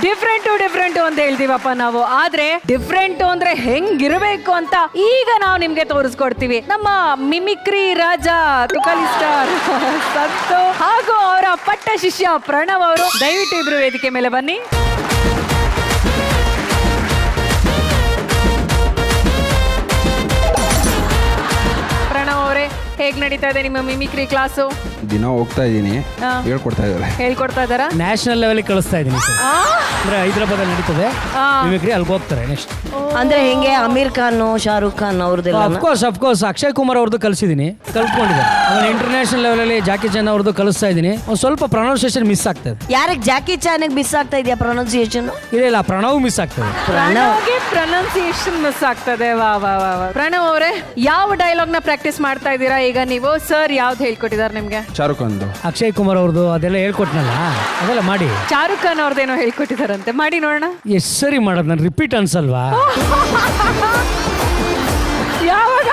Different ಅಂತ ಹೇಳ್ತೀವಪ್ಪ ನಾವು. ಆದ್ರೆ ಡಿಫ್ರೆಂಟ್ ಅಂದ್ರೆ ಹೆಂಗಿರ್ಬೇಕು ಅಂತ ಈಗ ನಾವು ನಿಮ್ಗೆ ತೋರಿಸ್ಕೊಡ್ತೀವಿ. ನಮ್ಮ ಮಿಮಿಕ್ರಿ ರಾಜ ತುಕಲಿ ಸ್ಟಾರ್ ಸಂತು ಹಾಗೂ ಅವರ ಪಟ್ಟ ಶಿಷ್ಯ ಪ್ರಣವ್ ಅವರು ದಯವಿಟ್ಟು ಇಬ್ರು ವೇದಿಕೆ ಮೇಲೆ ಬನ್ನಿ. ಪ್ರಣವ್ ಅವರೇ, ಹೇಗ್ ನಡೀತಾ ಇದೆ ನಿಮ್ಮ ಮಿಮಿಕ್ರಿ ಕ್ಲಾಸು? ದಿನ ಹೋಗ್ತಾ ಇದ್ದೀನಿ, ಹೇಳ್ಕೊಡ್ತಾ ಇದಾರೆ. ನ್ಯಾಷನಲ್ ಲೆವೆಲ್ ಕಳಿಸ್ತಾ ಇದ್ದೀನಿ ಸರ್. ಅಂದ್ರೆ ಹೈದರಾಬಾದ್ ಅಲ್ಲಿ ನಡೀತದೆ ಮಿಮಿಕ್ರಿ, ಅಲ್ಲಿಗೆ ಹೋಗ್ತಾರೆ ನೆಕ್ಸ್ಟ್. ಅಂದ್ರೆ ಹೆಂಗೆ ಅಮೀರ್ ಖಾನ್ ಶಾರುಖ್ ಖಾನ್ ಅವ್ರದ್ದೆಲ್ಲ? ಅಫ್ಕೋರ್ಸ್ ಅಕ್ಷಯ್ ಕುಮಾರ್ ಅವ್ರದ್ದು ಕಲಿಸಿದ್ದೀನಿ, ಕಲ್ತ್ಕೊಂಡಿದ್ದಾರೆ. ಆಮೇಲೆ ಇಂಟರ್ನ್ಯಾಷನಲ್ ಲೆವೆಲ್ ಅಲ್ಲಿ ಜಾಕಿ ಚಾನ್ ಅವ್ರದ್ದು ಕಲಿಸ್ತಾ ಇದ್ದೀನಿ. ಒಂದು ಸ್ವಲ್ಪ ಪ್ರೊನೌನ್ಸಿಯೇಷನ್ ಮಿಸ್ ಆಗ್ತದೆ. ಯಾರಿಗೆ ಜಾಕಿ ಚಾನ್ ಮಿಸ್ ಆಗ್ತಾ ಇದೆಯಾ ಪ್ರೊನೌನ್ಸಿಯೇಷನ್? ಇಲ್ಲ ಪ್ರಣವ್ ಮಿಸ್ ಆಗ್ತದೆ. ಪ್ರೊನೌನ್ಸಿಯೇಷನ್ ಮಿಸ್ ಆಗ್ತದೆ. ವಾ ವಾ ವಾ. ಪ್ರಣವ್ ಅವರೇ, ಯಾವ ಡೈಲಾಗ್ ನ ಪ್ರಾಕ್ಟೀಸ್ ಮಾಡ್ತಾ ಇದ್ದೀರಾ ಈಗ ನೀವು? ಸರ್ ಯಾವ್ದು ಹೇಳ್ಕೊಟ್ಟಿದ್ದಾರೆ ನಿಮ್ಗೆ? ಶಾರುಖ್ ಖಾನ್, ಅಕ್ಷಯ್ ಕುಮಾರ್ ಅವ್ರದ್ದು ಅದೆಲ್ಲ ಹೇಳ್ಕೊಟ್ನಲ್ಲ, ಅದೆಲ್ಲ ಮಾಡಿ. ಶಾರುಖ್ ಖಾನ್ ಅವ್ರದ್ದೇನೋ ಹೇಳ್ಕೊಟ್ಟಿದಾರಂತೆ, ಮಾಡಿ ನೋಡೋಣ. ಎಷ್ಟು ಸರಿ ಮಾಡೋದು, ನಾನು ರಿಪೀಟ್ ಅನ್ಸಲ್ವಾ? ಯಾವಾಗ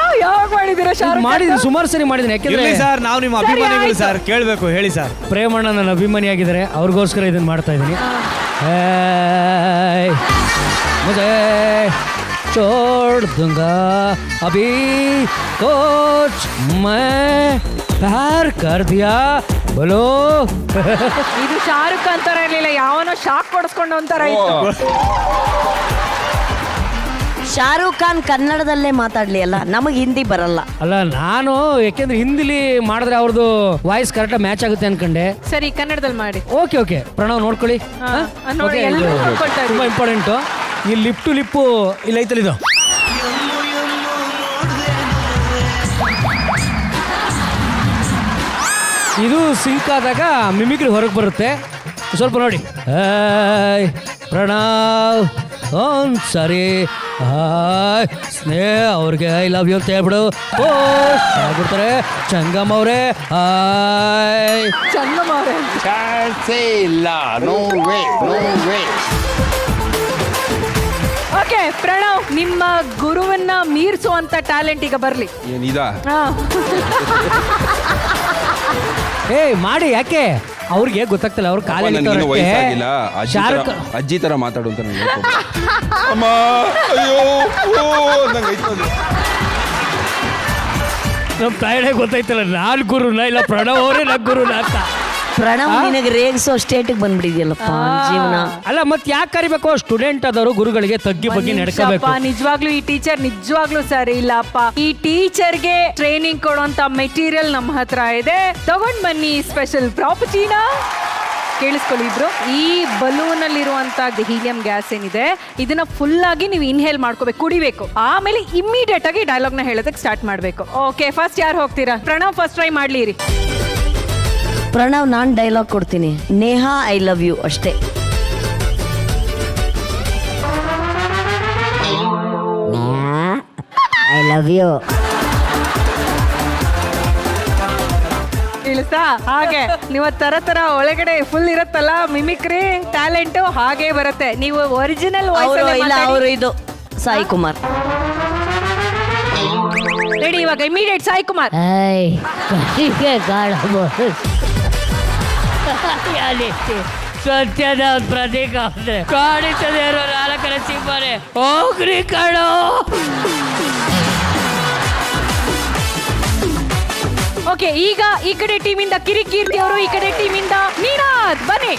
ಮಾಡಿದೀರಾ? ಮಾಡಿದ್ದೀನಿ, ಸುಮಾರು ಸರಿ ಮಾಡಿದ್ದೀನಿ. ಯಾಕೆಂದ್ರೆ ಸರ್ ನಾವು ನಿಮ್ಮ ಅಭಿಮಾನಿಗಳು ಸರ್, ಕೇಳಬೇಕು, ಹೇಳಿ ಸರ್. ಪ್ರೇಮಣ್ಣ ನನ್ನ ಅಭಿಮಾನಿ ಆಗಿದ್ದಾರೆ, ಅವ್ರಿಗೋಸ್ಕರ ಇದನ್ನ ಮಾಡ್ತಾ ಇದ್ದೀನಿ. ಮುझे छोड़ दूंगा अभी कुछ मैं प्यार कर दिया बोलो. ಇದು ಶಾರುಖ್ ಖಾನ್ ತರ ಇರ್ಲಿಲ್ಲ, ಯಾವನೋ ಶಾಕ್ ಕೊಡಿಸ್ಕೊಂಡು ಅಂತಾರ ಇತ್ತು. ಶಾರುಖ್ ಖಾನ್ ಕನ್ನಡದಲ್ಲೇ ಮಾತಾಡ್ಲಿ ಅಲ್ಲ, ನಮಗೆ ಹಿಂದಿ ಬರಲ್ಲ ಅಲ್ಲ. ನಾನು ಯಾಕೆಂದ್ರೆ ಹಿಂದಿಲಿ ಮಾಡಿದ್ರೆ ಅವ್ರದ್ದು ವಾಯ್ಸ್ ಕರೆಕ್ಟ್ ಮ್ಯಾಚ್ ಆಗುತ್ತೆ ಅನ್ಕೊಂಡೆ. ಸರಿ, ಕನ್ನಡದಲ್ಲಿ ಮಾಡಿ. ಓಕೆ ಪ್ರಣವ್ ನೋಡ್ಕೊಳ್ಳಿ. ತುಂಬಾ ಇಂಪಾರ್ಟೆಂಟು. ಈ ಲಿಪ್ ಟು ಲಿಪ್ಪು ಇಲ್ಲ ಐತಲ್ಲ, ಇದು ಇದು ಸಿಂಕ್ ಆದಾಗ ಮಿಮಿಕ್ರಿ ಹೊರಗೆ ಬರುತ್ತೆ. ಸ್ವಲ್ಪ ನೋಡಿ. ಪ್ರಣವ್ ಒಂದ್ಸರಿ ಸ್ನೇಹ ಅವ್ರಿಗೆ ಐ ಲವ್ ಯು ಅಂತ ಹೇಳ್ಬಿಡು. ಆಗ್ಬಿಡ್ತಾರೆ. ಚಂಗಮ್ ಅವರೇ, ಚಂಗಮ್ ಅವರೇ, ಓಕೆ. ಪ್ರಣವ್, ನಿಮ್ಮ ಗುರುವನ್ನ ಮೀರಿಸುವಂತ ಟ್ಯಾಲೆಂಟ್ ಈಗ ಬರ್ಲಿ. ಏನಿದಾ? ಮಾಡಿ. ಯಾಕೆ ಅವ್ರಿಗೆ ಗೊತ್ತಾಗ್ತಲ್ಲ, ಅವ್ರ ವಯಸ್ಸಾಗಿಲ್ಲ, ಅಜ್ಜಿ ತರ ಮಾತಾಡು ಅಂತ ನಮ್ ತಾಯಿಗೆ ಗೊತ್ತಾಯ್ತಲ್ಲ, ನಾನ್ ಗುರುನ ಇಲ್ಲ ಪ್ರಣವ್ ಅವರೇ ನನ್ ಗುರುನ ಅಂತ. ಪ್ರಣವ್ ನಿನಗೆ ರೇಗಿಸೋ ಸ್ಟೇಟಿಗೆ ಬಂದ್ಬಿಟ್ಟಿದ್ಯಲ್ಲಪ್ಪ ಜೀವನ. ಅಲ್ಲ ಮತ್ತೆ ಯಾಕೆ ಕರಿಬೇಕು? ಸ್ಟೂಡೆಂಟ್ ಆದವರು ಗುರುಗಳಿಗೆ ತಗ್ಗಿ ಬಗ್ಗೆ ನಡ್ಕೋಬೇಕು. ನಿಜವಾಗ್ಲೂ ಈ ಟೀಚರ್ ನಿಜವಾಗ್ಲೂ ಸರಿ ಇಲ್ಲಪ್ಪ. ಈ ಟೀಚರ್ಗೆ ಟ್ರೈನಿಂಗ್ ಕೊಡುವಂತ ಮೆಟೀರಿಯಲ್ ನಮ್ಮ ಹತ್ರ ಇದೆ, ತಗೊಂಡ್ ಬನ್ನಿ. ಸ್ಪೆಷಲ್ ಪ್ರಾಪರ್ಟಿನ ಕೇಳಿಸ್ಕೊಳ್ಳಿ ಇಬ್ರು. ಈ ಬಲೂನ್ ಅಲ್ಲಿರುವಂತ ಹೀಲಿಯಂ ಗ್ಯಾಸ್ ಏನಿದೆ, ಇದನ್ನ ಫುಲ್ ಆಗಿ ನೀವು ಇನ್ಹೇಲ್ ಮಾಡ್ಕೋಬೇಕು, ಕುಡಿಬೇಕು. ಆಮೇಲೆ ಇಮ್ಮಿಡಿಯೇಟ್ ಆಗಿ ಡೈಲಾಗ್ ನ ಹೇಳೋದಕ್ಕೆ ಸ್ಟಾರ್ಟ್ ಮಾಡ್ಬೇಕು. ಓಕೆ, ಫಸ್ಟ್ ಯಾರು ಹೋಗ್ತೀರಾ? ಪ್ರಣವ್ ಫಸ್ಟ್ ಟ್ರೈ ಮಾಡ್ಲಿ. ಪ್ರಣವ್, ನಾನ್ ಡೈಲಾಗ್ ಕೊಡ್ತೀನಿ. ನೇಹಾ ಐ ಲವ್ ಯು ಅಷ್ಟೇ. ಐ ಲವ್ ಯು ತಿಳಿಸ್ತಾ? ಹಾಗೆ ನೀವು ತರ ಒಳಗಡೆ ಫುಲ್ ಇರತ್ತಲ್ಲ ಮಿಮಿಕ್ರಿ ಟ್ಯಾಲೆಂಟ್, ಹಾಗೆ ಬರುತ್ತೆ. ನೀವು ಒರಿಜಿನಲ್ ಇಲ್ಲ, ಅವರು ಇದು ಸಾಯಿ ಕುಮಾರ್. ರೆಡಿ? ಇವಾಗ ಇಮಿಡಿಯೇಟ್ ಸಾಯಿ ಕುಮಾರ್. ಸತ್ಯದ ಪ್ರತೀಕ ಕಾಣಿಸದೆ ಇರೋ ನಾಲ್ಕರ ಸಿಂಹನೆ ಹೋಗ್ರಿ ಕಣೋ. ಓಕೆ, ಈಗ ಈ ಕಡೆ ಟೀಮಿಂದ ಕಿರಿಕೀರ್ತಿ ಅವರು, ಈ ಕಡೆ ಟೀಮಿಂದ ನೀನಾದ್, ಬನ್ನಿ.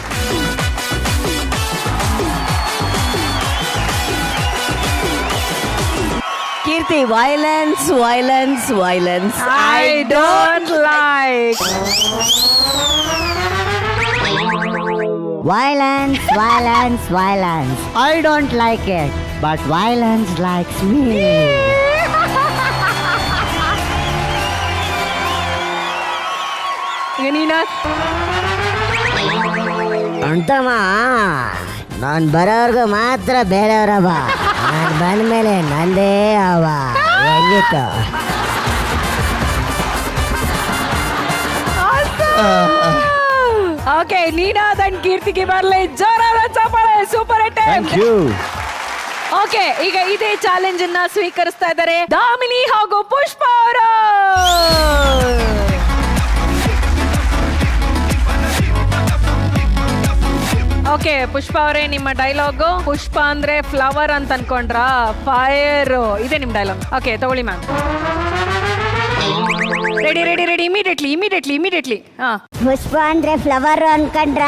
Keerthi, violence violence violence I don't like. Violence, violence, violence. I don't like it, but violence likes me. ಅಂತಮ್ಮ, ನಾನು ಬರೋರ್ಗು ಮಾತ್ರ ಬೇರೆಯವರ ಬಾ, ನಾನು ಬಂದ್ಮೇಲೆ ನಂದೇ ಅವ. ಹೆಂಗಿತ್ತು? ಓಕೆ, ನೀನಾದ್ ಅಂಡ್ ಕೀರ್ತಿಗೆ ಬರಲಿ ಜೋರಾದ ಚಪ್ಪಾಳೆ. Super attempt. ಓಕೆ, ಈಗ ಇದೇ ಚಾಲೆಂಜ್ ಅನ್ನ ಸ್ವೀಕರಿಸ್ತಾ ಇದ್ದಾರೆ ದಾಮಿನಿ ಹಾಗೂ ಪುಷ್ಪ ಅವರು. ಓಕೆ ಪುಷ್ಪ ಅವರೇ, ನಿಮ್ಮ ಡೈಲಾಗು ಪುಷ್ಪ ಅಂದ್ರೆ ಫ್ಲವರ್ ಅಂತ ಅನ್ಕೊಂಡ್ರ? ಫೈರ್ ಇದೆ ನಿಮ್ ಡೈಲಾಗ್. ಓಕೆ ತಗೊಳ್ಳಿ ma'am. Ready ready ready immediately. ಹಾ. ಪುಷ್ಪ ಅಂದ್ರೆ ಫ್ಲವರ್ ಅನ್ಕೊಂಡ್ರ?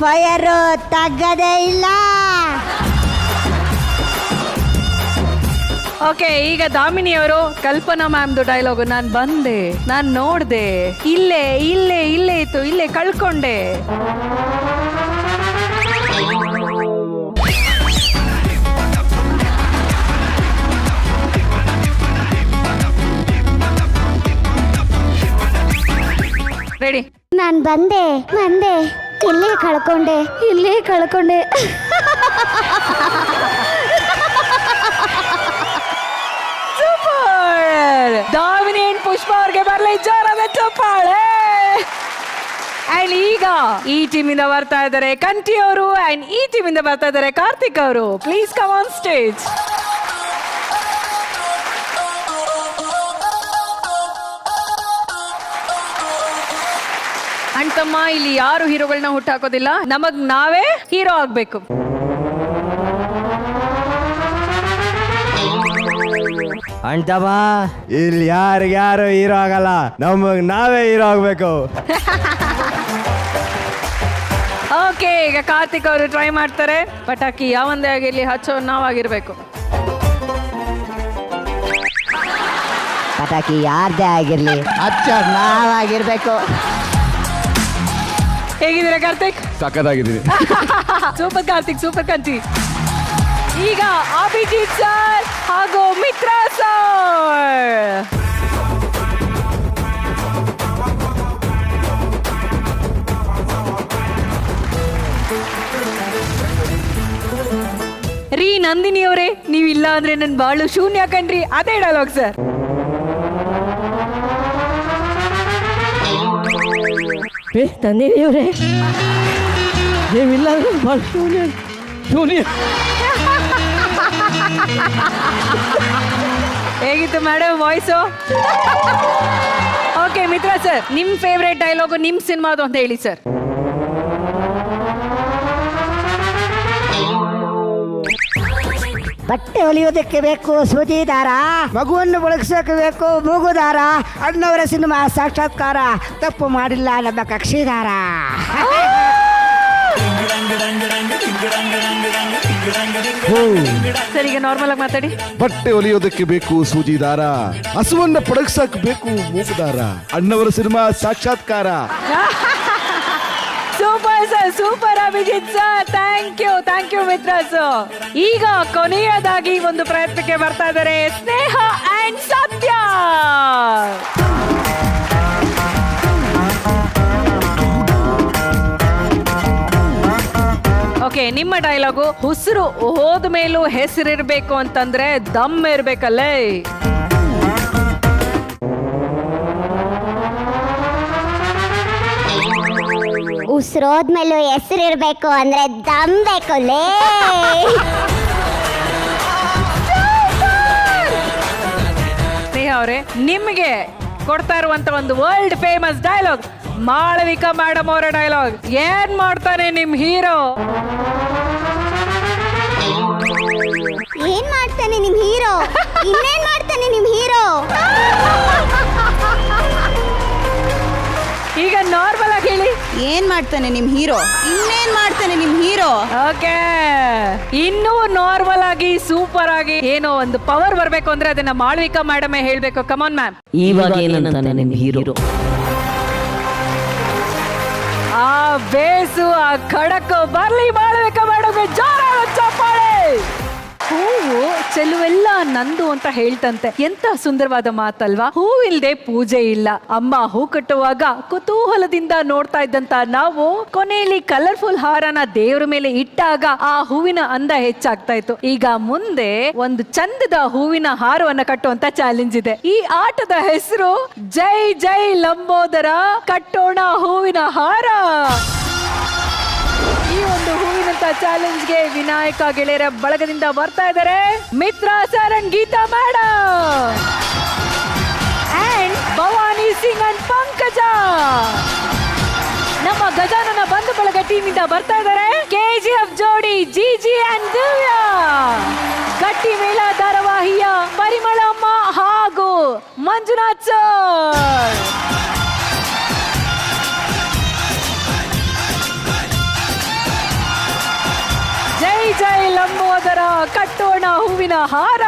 ಫೈರ್ ತగ్గದೇ ಇಲ್ಲ. ಓಕೆ, ಈಗ ದಾಮಿನಿ ಅವರು ಕಲ್ಪನಾ ಮ್ಯಾಮ್ದು ಡೈಲಾಗು. ನಾನ್ ಬಂದೆ, ನಾನ್ ನೋಡ್ದೆ, ಇಲ್ಲೇ ಇತ್ತು, ಇಲ್ಲೇ ಕಳ್ಕೊಂಡೆ. ರೆಡಿ. ನಾನ್ ಬಂದೆ ಇಲ್ಲೇ ಕಳ್ಕೊಂಡೆ. ಸೂಪರ್. ದಾಮಿನಿ ಅಂಡ್ ಪುಷ್ಪ ಅವ್ರಿಗೆ ಬರ್ಲಿ ಜೋರಾದ ಚಪ್ಪಾಳೆ. ಅಂಡ್ ಈಗ ಈ ಟೀಮ್ ಇಂದ ಬರ್ತಾ ಇದ್ದಾರೆ ಕಂಠಿ ಅವರು, ಅಂಡ್ ಈ ಟೀಮ್ ಇಂದ ಬರ್ತಾ ಇದ್ದಾರೆ ಕಾರ್ತಿಕ್ ಅವರು. Please come on stage. ಅಣ್ತಮ್ಮ, ಇಲ್ಲಿ ಯಾರು ಹೀರೋಗಳನ್ನ ಹುಟ್ಟಾಕೋದಿಲ್ಲ, ನಮಗ್ ನಾವೇ ಹೀರೋ ಆಗ್ಬೇಕು. ಅಣ್ತಮ್ಮ, ಇಲ್ಲಿ ಯಾರು ಹೀರೋ ಆಗಲ್ಲ, ನಮಗ್ ನಾವೇ ಹೀರೋ ಆಗ್ಬೇಕು. ಓಕೆ, ಈಗ ಕಾರ್ತಿಕ್ ಅವರು ಟ್ರೈ ಮಾಡ್ತಾರೆ. ಪಟಾಕಿ ಯಾವಂದೇ ಆಗಿರ್ಲಿ, ಹಚ್ಚೋ ನಾವಾಗಿರ್ಬೇಕು. ಪಟಾಕಿ ಯಾರ್ದೇ ಆಗಿರ್ಲಿ, ನಾವಾಗಿರ್ಬೇಕು. ಹೇಗಿದ್ದೀರಾ ಕಾರ್ತಿಕ್? ಸಖತ್ತಾಗಿದ್ದೀನಿ. Super Karthik, super Kanthi. ಈಗ ಅಭಿಜಿತ್ ಸರ್ ಹಾಗೂ ಮಿತ್ರ ಸರ್. ರೀ ನಂದಿನಿ ಅವರೇ, ನೀವಿಲ್ಲ ಅಂದ್ರೆ ನನ್ ಬಾಳು ಶೂನ್ಯ ಕಣ್ರಿ. ಅದೇ ಡೈಲಾಗ್ ಸರ್. ನಂದಿನಿಯವರೇ, ನೀವಿಲ್ಲ ಶೂನ್ಯ. ಹೇಗಿತ್ತು ಮೇಡಮ್ ವಾಯ್ಸು? ಓಕೆ ಮಿತ್ರ ಸರ್, ನಿಮ್ ಫೇವ್ರೇಟ್ ಡೈಲಾಗು ನಿಮ್ ಸಿನಿಮಾದು ಅಂತ ಹೇಳಿ ಸರ್. ಬಟ್ಟೆ ಹೊಲಿಯೋದಕ್ಕೆ ಬೇಕು ಸೂಜಿ ದಾರ, ಮಗುವನ್ನು ಬಳಸೋಕೆ ಬೇಕು ಮೂಗುದಾರ, ಅಣ್ಣವರ ಸಿನಿಮಾ ಸಾಕ್ಷಾತ್ಕಾರ, ತಪ್ಪು ಮಾಡಿಲ್ಲ ನಮ್ಮ ಕಕ್ಷಿದಾರ. ಸರ್ ಈಗ ನಾರ್ಮಲ್ ಆಗಿ ಮಾತಾಡಿ. ಬಟ್ಟೆ ಹೊಲಿಯೋದಕ್ಕೆ ಬೇಕು ಸೂಜಿ ದಾರ, ಹಸುವನ್ನ ಪಡಗ್ಸಕ್ ಬೇಕು ಮೂಗುದಾರ, ಅಣ್ಣವರ cinema Sakshatkara. Super sir, super Abhijit sir. Thank you Mitra sir. ಈಗ ಕೊನೆಯದಾಗಿ ಒಂದು ಪ್ರಯತ್ನಕ್ಕೆ ಬರ್ತಾ ಇದ್ದಾರೆ ಸ್ನೇಹ ಅಂಡ್ ಸತ್ಯ. ಓಕೆ, ನಿಮ್ಮ ಡೈಲಾಗು ಉಸಿರು ಹೋದ ಮೇಲೂ ಹೆಸರಿರ್ಬೇಕು ಅಂತಂದ್ರೆ ದಮ್ ಇರ್ಬೇಕಲ್ಲೇ. ಉಸಿರೋದ್ಮೇಲೂ ಹೆಸರಿರ್ಬೇಕು ಅಂದ್ರೆ ದಮ್ ಬೇಕಲ್ಲೇ. ಸ್ನೇಹ ಅವರೇ, ನಿಮಗೆ ಕೊಡ್ತಾ ಇರುವಂತ ಒಂದು world famous dialogue, Malavika madam ಅವರ ಡೈಲಾಗ್. ಏನ್ ಮಾಡ್ತಾನೆ ನಿಮ್ ಹೀರೋ? ಏನ್ ಮಾಡ್ತಾನೆ ನಿಮ್ ಹೀರೋ? ಇನ್ನೇನ್ ಮಾಡ್ತಾನೆ ನಿಮ್ ಹೀರೋ? ಈಗ ನಾರ್ಮಲ್ ಆಗಿ ಹೇಳಿ. ಏನ್ ಮಾಡ್ತಾನೆ ನಿಮ್ ಹೀರೋ? ಇನ್ನೇನ್ ಮಾಡ್ತಾನೆ ನಿಮ್ ಹೀರೋ? ಓಕೆ, ಇನ್ನೂ ನಾರ್ಮಲ್ ಆಗಿ ಸೂಪರ್ ಆಗಿ ಏನೋ ಒಂದು ಪವರ್ ಬರ್ಬೇಕು ಅಂದ್ರೆ ಅದನ್ನ ಮಾಳವಿಕಾ ಮೇಡಮ್ ಹೇಳ್ಬೇಕು. ಕಮಾನ್ ಮ್ಯಾಮ್. ಇವಾಗ ಏನಂತಾನೆ ನಿಮ್ ಹೀರೋ? ಆ ಬೇಸು, ಆ ಖಡಕ್ ಬರ್ಲಿ ಮಾಳವಿಕಾ ಮೇಡಮ್. ಜೋರಾದ ಚಪ್ಪಾಳೆ. ಹೂವು ಚೆಲುವೆಲ್ಲ ನಂದು ಅಂತ ಹೇಳ್ತಂತೆ. ಎಂತ ಸುಂದರವಾದ ಮಾತಲ್ವಾ? ಹೂವಿಲ್ದೆ ಪೂಜೆ ಇಲ್ಲ. ಅಮ್ಮ ಹೂ ಕಟ್ಟುವಾಗ ಕುತೂಹಲದಿಂದ ನೋಡ್ತಾ ಇದ್ದಂತ ನಾವು ಕೊನೆಯಲ್ಲಿ ಕಲರ್ಫುಲ್ ಹಾರನ ದೇವರ ಮೇಲೆ ಇಟ್ಟಾಗ ಆ ಹೂವಿನ ಅಂದ ಹೆಚ್ಚಾಗ್ತಾ ಇತ್ತು. ಈಗ ಮುಂದೆ ಒಂದು ಚಂದದ ಹೂವಿನ ಹಾರವನ್ನ ಕಟ್ಟುವಂತ ಚಾಲೆಂಜ್ ಇದೆ. ಈ ಆಟದ ಹೆಸರು ಜೈ ಜೈ ಲಂಬೋದರ ಕಟ್ಟೋಣ ಹೂವಿನ ಹಾರ. ಈ ಒಂದು ಹೂವಿನಂತ ಚಾಲೆಂಜ್ಗೆ ವಿನಾಯಕ ಗೆಳೆಯರ ಬಳಗದಿಂದ ಬರ್ತಾ ಇದ್ದಾರೆ Mitra sir and Geetha madam and Bhavani Singh and Pankaja. ನಮ್ಮ ಗಜಾನನ ಬಂಧು ಬಳಗ ಟೀಮ್ ಇಂದ ಬರ್ತಾ ಇದ್ದಾರೆ KG ಮಂಜುನಾಥ್ ಸರ್. ಜೈ ಜೈ ಲಂಬೋದರ ಕಟ್ಟೋಣ ಹೂವಿನ ಹಾರ.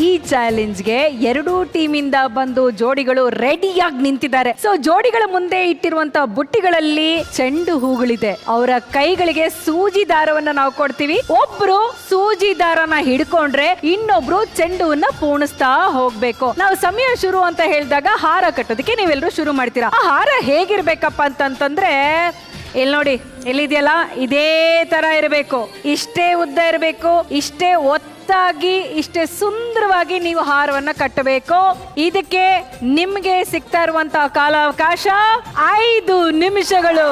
ಈ ಚಾಲೆಂಜ್ಗೆ ಎರಡೂ ಟೀಮಿಂದ ಬಂದು ಜೋಡಿಗಳು ರೆಡಿಯಾಗಿ ನಿಂತಿದ್ದಾರೆ. ಸೊ ಜೋಡಿಗಳ ಮುಂದೆ ಇಟ್ಟಿರುವಂತ ಬುಟ್ಟಿಗಳಲ್ಲಿ ಚೆಂಡು ಹೂಗಳಿದೆ. ಅವರ ಕೈಗಳಿಗೆ ಸೂಜಿ ದಾರವನ್ನ ನಾವು ಕೊಡ್ತೀವಿ. ಒಬ್ರು ಸೂಜಿ ದಾರನ ಹಿಡ್ಕೊಂಡ್ರೆ ಇನ್ನೊಬ್ರು ಚೆಂಡುವನ್ನ ಪೂಣಿಸ್ತಾ ಹೋಗ್ಬೇಕು. ನಾವು ಸಮಯ ಶುರು ಅಂತ ಹೇಳಿದಾಗ ಹಾರ ಕಟ್ಟೋದಕ್ಕೆ ನೀವೆಲ್ಲರೂ ಶುರು ಮಾಡ್ತೀರಾ. ಆ ಹಾರ ಹೇಗಿರ್ಬೇಕಪ್ಪ ಅಂತಂದ್ರೆ ಇಲ್ಲಿ ನೋಡಿ, ಎಲ್ಲಿದೆಯಲ್ಲ ಇದೇ ತರ ಇರಬೇಕು, ಇಷ್ಟೇ ಉದ್ದ ಇರಬೇಕು, ಇಷ್ಟೇ ಒತ್ತಾಗಿ, ಇಷ್ಟೇ ಸುಂದರವಾಗಿ ನೀವು ಹಾರವನ್ನ ಕಟ್ಟಬೇಕು. ಇದಕ್ಕೆ ನಿಮ್ಗೆ ಸಿಗ್ತಾ ಇರುವಂತಹ ಕಾಲಾವಕಾಶ 5 ನಿಮಿಷಗಳು.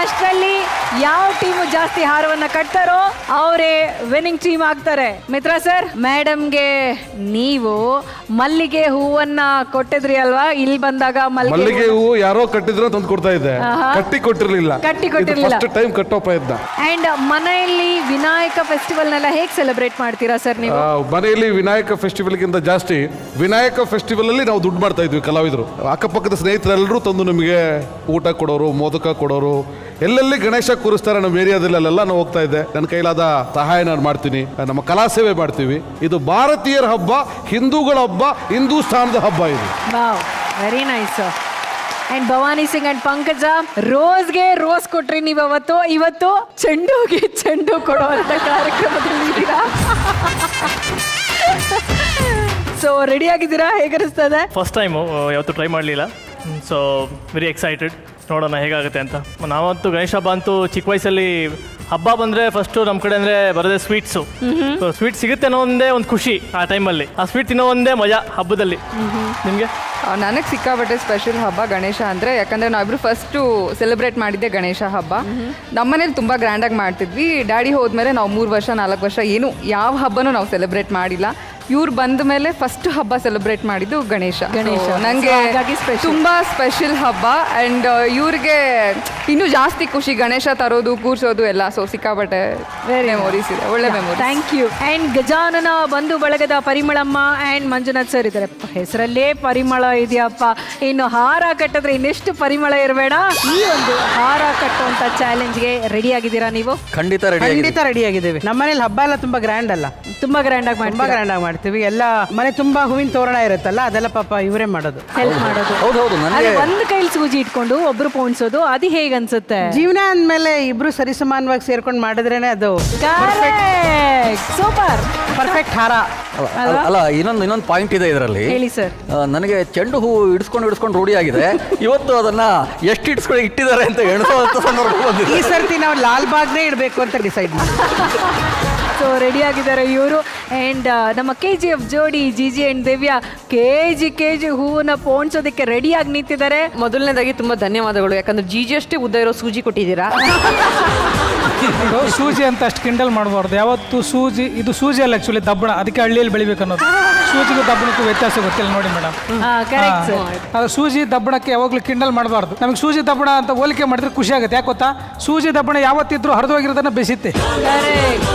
ಅಷ್ಟರಲ್ಲಿ ಯಾವ ಟೀಮು ಜಾಸ್ತಿ ಹಾರವನ್ನ ಕಟ್ತಾರೋ ಅವರೇ ವಿನ್ನಿಂಗ್ ಟೀಮ್ ಆಗ್ತಾರೆ. ಮಿತ್ರ ಸರ್, ಮೇಡಮ್ಗೆ ನೀವು ಮಲ್ಲಿಗೆ ಹೂವನ್ನ ಕೊಟ್ಟಿದ್ರಿ ಅಲ್ವಾ? ಇಲ್ಲಿ ಬಂದಾಗ ಮಲ್ಲಿಗೆ ಹೂವು ಯಾರೋ ಕಟ್ಟಿದ್ರು ತಂದು ಕೊಡ್ತಾ ಇದ್ದೆ, ಕಟ್ಟಿ ಕೊಟ್ಟಿರ್ಲಿಲ್ಲ. ಫಸ್ಟ್ ಟೈಮ್ ಕಟ್ಟೋ ಪ್ರಯತ್ನ. ಅಂಡ್ ಮನೆಯಲ್ಲಿ ವಿನಾಯಕ ಫೆಸ್ಟಿವಲ್ ನೆಲ್ಲ ಹೇಗೆ ಸೆಲೆಬ್ರೇಟ್ ಮಾಡ್ತೀರಾ ಸರ್ ನೀವು? ಮನೆಯಲ್ಲಿ ವಿನಾಯಕ ಫೆಸ್ಟಿವಲ್ ಗಿಂತ ಜಾಸ್ತಿ ವಿನಾಯಕ ಫೆಸ್ಟಿವಲ್ ಅಲ್ಲಿ ನಾವು ದುಡ್ಡು ಮಾಡ್ತಾ ಇದ್ವಿ ಕಲಾವಿದರು. ಅಕ್ಕಪಕ್ಕದ ಸ್ನೇಹಿತರೆಲ್ಲರೂ ತಂದು ನಮಗೆ ಊಟ ಕೊಡೋರು, ಮೋದಕ ಕೊಡೋರು. ಎಲ್ಲೆಲ್ಲಿ ಗಣೇಶ ಕೂರಿಸ್ತಾರೆ ನಮ್ಮ ಏರಿಯಾದಲ್ಲೆಲ್ಲ ನಾನು ಹೋಗ್ತಾ ಇದ್ದೆ. ನನ್ನ ಕೈಲಾದ ಸಹಾಯ ನಾನು ಮಾಡ್ತೀನಿ. ನಮ್ಮ ಕಲಾ ಸೇವೆ ಮಾಡ್ತೀವಿ. ಇದು ಭಾರತೀಯರ ಹಬ್ಬ, ಹಿಂದೂಗಳ ಹಬ್ಬ, ಹಿಂದೂಸ್ಥಾನದ ಹಬ್ಬ ಇದು. Wow, very nice. And Bhavani Singh and Pankaja, ರೋಸ್ಗೆ ರೋಸ್ ಕೊಟ್ರಿ ನೀವು ಇವತ್ತು ಚೆಂಡುಗೆ ಚೆಂಡು ಕೊಡುವಂತ ಕಾರ್ಯಕ್ರಮದಲ್ಲಿ ಇದ್ದೀರಾ. ಸೊ ರೆಡಿ ಆಗಿದ್ದೀರಾ? ಹೇಗನಿಸ್ತದೆ? ಫಸ್ಟ್ ಟೈಮು, ಯಾವತ್ತೂ ಟ್ರೈ ಮಾಡಲಿಲ್ಲ. ಸೊ ವೆರಿ ಎಕ್ಸೈಟೆಡ್, ನೋಡೋಣ ಹೇಗಾಗುತ್ತೆ ಅಂತ. ನಾವಂತೂ ಗಣೇಶ ಹಬ್ಬ ಅಂತೂ ಚಿಕ್ಕ ವಯಸ್ಸಲ್ಲಿ ಹಬ್ಬ ಬಂದರೆ ಫಸ್ಟು ನಮ್ಮ ಕಡೆ ಅಂದರೆ ಬರೋದೇ ಸ್ವೀಟ್ಸು. ಸ್ವೀಟ್ ಸಿಗುತ್ತೆ ಅನ್ನೋ ಒಂದೇ ಒಂದು ಖುಷಿ ಆ ಟೈಮಲ್ಲಿ. ಆ ಸ್ವೀಟ್ ತಿನ್ನೋ ಒಂದೇ ಮಜಾ ಹಬ್ಬದಲ್ಲಿ. ನಿಮಗೆ? ನನಗೆ ಸಿಕ್ಕಾಪಟ್ಟೆ ಸ್ಪೆಷಲ್ ಹಬ್ಬ ಗಣೇಶ ಅಂದರೆ. ಯಾಕಂದರೆ ನಾವಿಬ್ರು ಫಸ್ಟು ಸೆಲೆಬ್ರೇಟ್ ಮಾಡಿದ್ದೆ ಗಣೇಶ ಹಬ್ಬ. ನಮ್ಮನೇಲಿ ತುಂಬ ಗ್ರ್ಯಾಂಡಾಗಿ ಮಾಡ್ತಿದ್ವಿ. ಡ್ಯಾಡಿ ಹೋದ್ಮೇಲೆ ನಾವು 3 ವರ್ಷ 4 ವರ್ಷ ಏನು ಯಾವ ಹಬ್ಬನೂ ನಾವು ಸೆಲೆಬ್ರೇಟ್ ಮಾಡಿಲ್ಲ. ಇವ್ರು ಬಂದ ಮೇಲೆ ಫಸ್ಟ್ ಹಬ್ಬ ಸೆಲೆಬ್ರೇಟ್ ಮಾಡಿದ್ದು ಗಣೇಶ. ನನಗೆ ತುಂಬ ಸ್ಪೆಷಲ್ ಹಬ್ಬ. ಆ್ಯಂಡ್ ಇವ್ರಿಗೆ ಇನ್ನೂ ಜಾಸ್ತಿ ಖುಷಿ ಗಣೇಶ ತರೋದು, ಕೂರ್ಸೋದು ಎಲ್ಲ. ಸೊ ಸಿಕ್ಕಾಪಟ್ಟೆ ಮೆಮೊರೀಸ್ ಇದೆ, ಒಳ್ಳೆ memory. Thank you. And Gajanana Bandhu ಬಳಗದ ಪರಿಮಳಮ್ಮ ಆ್ಯಂಡ್ ಮಂಜುನಾಥ್ ಸರ್ ಇದ್ದಾರೆ. ಹೆಸರಲ್ಲೇ ಪರಿಮಳ ಇದೆಯಪ್ಪ, ಇನ್ನು ಹಾರ ಕಟ್ಟಿದ್ರೆ ಇನ್ನೆಷ್ಟು ಪರಿಮಳ ಇರಬೇಡ. ಈ ಒಂದು ಹಾರ ಕಟ್ಟುವಂತ ಚಾಲೆಂಜ್ಗೆ ರೆಡಿ ಆಗಿದ್ದೀರಾ ನೀವು? ಖಂಡಿತ ರೆಡಿ ಆಗಿದ್ದೇವೆ. ನಮ್ಮನೇಲಿ ಹಬ್ಬ ಎಲ್ಲ ತುಂಬಾ ಗ್ರ್ಯಾಂಡ್ ಅಲ್ಲ, ತುಂಬಾ ಗ್ರ್ಯಾಂಡ್ ಆಗಿ ಮಾಡ್ತೀವಿ. ಎಲ್ಲ ಮನೆ ತುಂಬಾ ಹೂವಿನ ತೋರಣ ಇರುತ್ತಲ್ಲ, ಅದೆಲ್ಲ ಪಾಪ ಇವರೇ ಮಾಡೋದು, ಹೆಲ್ಪ್ ಮಾಡೋದು. ಒಂದು ಕೈಲಿ ಸೂಜಿ ಇಟ್ಕೊಂಡು ಒಬ್ರು ಪೋಣಿಸೋದು, ಅದು ಹೇಗೆ ಅನ್ಸುತ್ತೆ? ಜೀವನ ಅಂದ್ಮೇಲೆ ಇಬ್ರು ಸರಿಸಮಾನವಾಗಿ ಸೇರ್ಕೊಂಡು ಮಾಡಿದ್ರೇನೆ ಅದು ಸೂಪರ್ ಪರ್ಫೆಕ್ಟ್ ಹಾರ. ಅಲ್ಲ, ಇನ್ನೊಂದು ಪಾಯಿಂಟ್ ಇದೆ ಇದರಲ್ಲಿ. ಹೇಳಿ ಸರ್. ನನಗೆ ಚೆಂಡು ಹೂ ಇಡಿಸ್ಕೊಂಡು ರೂಢಿ ಆಗಿದೆ. ಇವತ್ತು ಅದನ್ನ ಎಷ್ಟು ಇಟ್ಟಿದ್ದಾರೆ ಅಂತ ಎಣಿಸುವಂತ ಸಂದರ್ಭ ಬಂದಿದೆ. ಈ ಸರ್ತಿ ನಾವು ಲಾಲ್ ಬಾಗ್ನೇ ಇಡಬೇಕು ಅಂತ ಡಿಸೈಡ್ ಮಾಡಿ. ಸೊ ರೆಡಿ ಆಗಿದ್ದಾರೆ ಇವರು. ಅಂಡ್ ನಮ್ಮ KGF ಜೋಡಿ ಜಿಜಿ ಅಂಡ್ ದಿವ್ಯಾ ಕೆಜಿ ಹೂವನ್ನ ಪೋಣಿಸೋದಕ್ಕೆ ರೆಡಿಯಾಗಿ ನಿಂತಿದ್ದಾರೆ. ಮೊದಲನೇದಾಗಿ ತುಂಬಾ ಧನ್ಯವಾದಗಳು, ಯಾಕಂದ್ರೆ ಜಿಜಿ ಅಷ್ಟೇ ಉದ್ದ ಇರೋ ಸೂಜಿ ಕೊಟ್ಟಿದ್ದೀರಾ. ಸೂಜಿ ಅಂತ ಅಷ್ಟು ಕಿಂಡಲ್ ಮಾಡಬಾರ್ದು. ಯಾವತ್ತು ಇದು ಸೂಜಿ ಅಲ್ಲ, ಆಕ್ಚುಲಿ ದಬ್ಬಣ. ಅದಕ್ಕೆ ಹಳ್ಳಿಯಲ್ಲಿ ಬೆಳಿಬೇಕು ಅನ್ನೋದು. ಸೂಜಿಗೂ ದಬ್ಬಣಕ್ಕೂ ವ್ಯತ್ಯಾಸ ಗೊತ್ತಿಲ್ಲ ನೋಡಿ ಮೇಡಮ್. ಸೂಜಿ ದಬ್ಬಣಕ್ಕೆ ಯಾವಾಗಲೂ ಕಿಂಡಲ್ ಮಾಡಬಾರ್ದು. ನಮಗೆ ಸೂಜಿ ದಬ್ಬಣ ಅಂತ ಹೋಲಿಕೆ ಮಾಡಿದ್ರೆ ಖುಷಿ ಆಗುತ್ತೆ. ಯಾಕೆ ಗೊತ್ತಾ? ಸೂಜಿ ದಬ್ಬಣ ಯಾವತ್ತಿದ್ರು ಹರಿದೋಗಿರೋದನ್ನ ಬೆಸಿತ್ತೆ,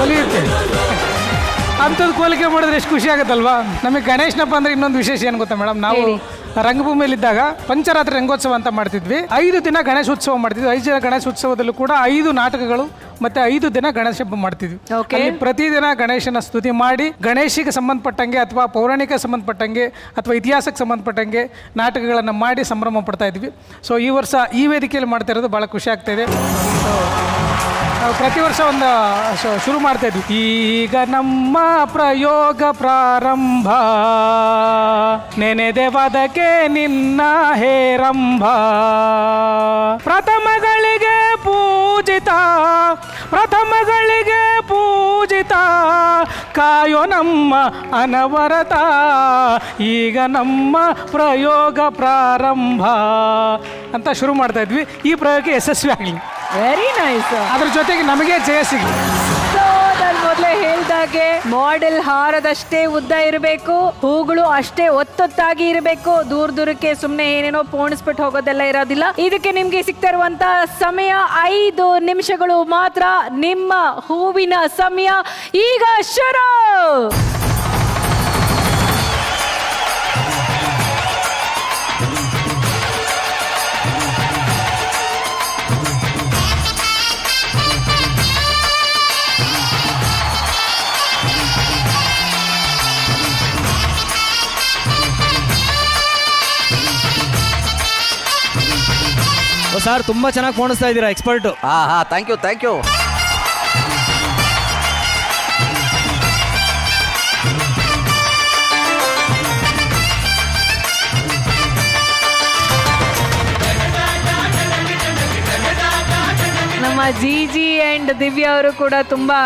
ಹೊಲಿಯುತ್ತೆ. ಅಂಥದ್ದು ಹೋಲಿಕೆ ಮಾಡಿದ್ರೆ ಎಷ್ಟು ಖುಷಿ ಆಗುತ್ತಲ್ವಾ? ನಮಗೆ ಗಣೇಶನಪ್ಪ ಅಂದ್ರೆ ಇನ್ನೊಂದು ವಿಶೇಷ ಏನು ಗೊತ್ತಾ ಮೇಡಮ್? ನಾವು ರಂಗಭೂಮಿಯಲ್ಲಿದ್ದಾಗ ಪಂಚರಾತ್ರಿ ರಂಗೋತ್ಸವ ಅಂತ ಮಾಡ್ತಿದ್ವಿ. 5 ದಿನ ಗಣೇಶೋತ್ಸವ ಮಾಡ್ತಿದ್ವಿ. 5 ದಿನ ಗಣೇಶೋತ್ಸವದಲ್ಲೂ ಕೂಡ 5 ನಾಟಕಗಳು ಮತ್ತೆ 5 ದಿನ ಗಣೇಶ ಹಬ್ಬ ಮಾಡ್ತಿದ್ವಿ. ಅಲ್ಲಿ ಪ್ರತಿದಿನ ಗಣೇಶನ ಸ್ತುತಿ ಮಾಡಿ, ಗಣೇಶಿಗೆ ಸಂಬಂಧಪಟ್ಟಂಗೆ ಅಥವಾ ಪೌರಾಣಿಕ ಸಂಬಂಧಪಟ್ಟಂಗೆ ಅಥವಾ ಇತಿಹಾಸಕ್ಕೆ ಸಂಬಂಧಪಟ್ಟಂಗೆ ನಾಟಕಗಳನ್ನು ಮಾಡಿ ಸಂಭ್ರಮ ಪಡ್ತಾ ಇದ್ವಿ. ಸೊ ಈ ವರ್ಷ ಈ ವೇದಿಕೆಯಲ್ಲಿ ಮಾಡ್ತಾ ಇರೋದು ಭಾಳ ಖುಷಿ ಆಗ್ತಾ ಇದೆ. ನಾವು ಪ್ರತಿ ವರ್ಷ ಒಂದು ಶುರು ಮಾಡ್ತಾ ಇದ್ವಿ. ಈಗ ನಮ್ಮ ಪ್ರಯೋಗ ಪ್ರಾರಂಭ, ನೆನೆದೆವದಕ್ಕೆ ನಿನ್ನ ಹೇರಂಭ, ಪ್ರಥಮಗಳಿಗೆ ಪೂಜಿತ ಕಾಯೋ ನಮ್ಮ ಅನವರತ, ಈಗ ನಮ್ಮ ಪ್ರಯೋಗ ಪ್ರಾರಂಭ ಅಂತ ಶುರು ಮಾಡ್ತಾ ಇದ್ವಿ. ಈ ಪ್ರಯೋಗ ಯಶಸ್ವಿ ಆಗಲಿ. Very nice. ಅದ್ರ ಜೊತೆಗೆ ನಮಗೆ ಜಯ ಸಿಗಲಿ. ಮೊದಲೇ ಹೇಳ್ದಾಗೆ ಮಾಡೆಲ್ ಹಾರದಷ್ಟೇ ಉದ್ದ ಇರಬೇಕು, ಹೂಗಳು ಅಷ್ಟೇ ಒತ್ತೊತ್ತಾಗಿ ಇರಬೇಕು. ದೂರಕ್ಕೆ ಸುಮ್ಮನೆ ಏನೇನೋ ಪೋಣಿಸ್ಬಿಟ್ಟು ಹೋಗೋದೆಲ್ಲ ಇರೋದಿಲ್ಲ. ಇದಕ್ಕೆ ನಿಮ್ಗೆ ಸಿಗ್ತಾ ಇರುವಂತ ಸಮಯ 5 ನಿಮಿಷಗಳು ಮಾತ್ರ. ನಿಮ್ಮ ಹೂವಿನ ಸಮಯ ಈಗ ಶುರು. ಸರ್ ತುಂಬಾ ಚೆನ್ನಾಗಿ ಪೋಣಿಸ್ತಾ ಇದ್ದೀರಾ, ಎಕ್ಸ್ಪರ್ಟ್. ಹಾ ಥ್ಯಾಂಕ್ ಯು. ನಮ್ಮ ಜಿಜಿ ಅಂಡ್ ದಿವ್ಯಾ ಅವರು ಕೂಡ ತುಂಬಾ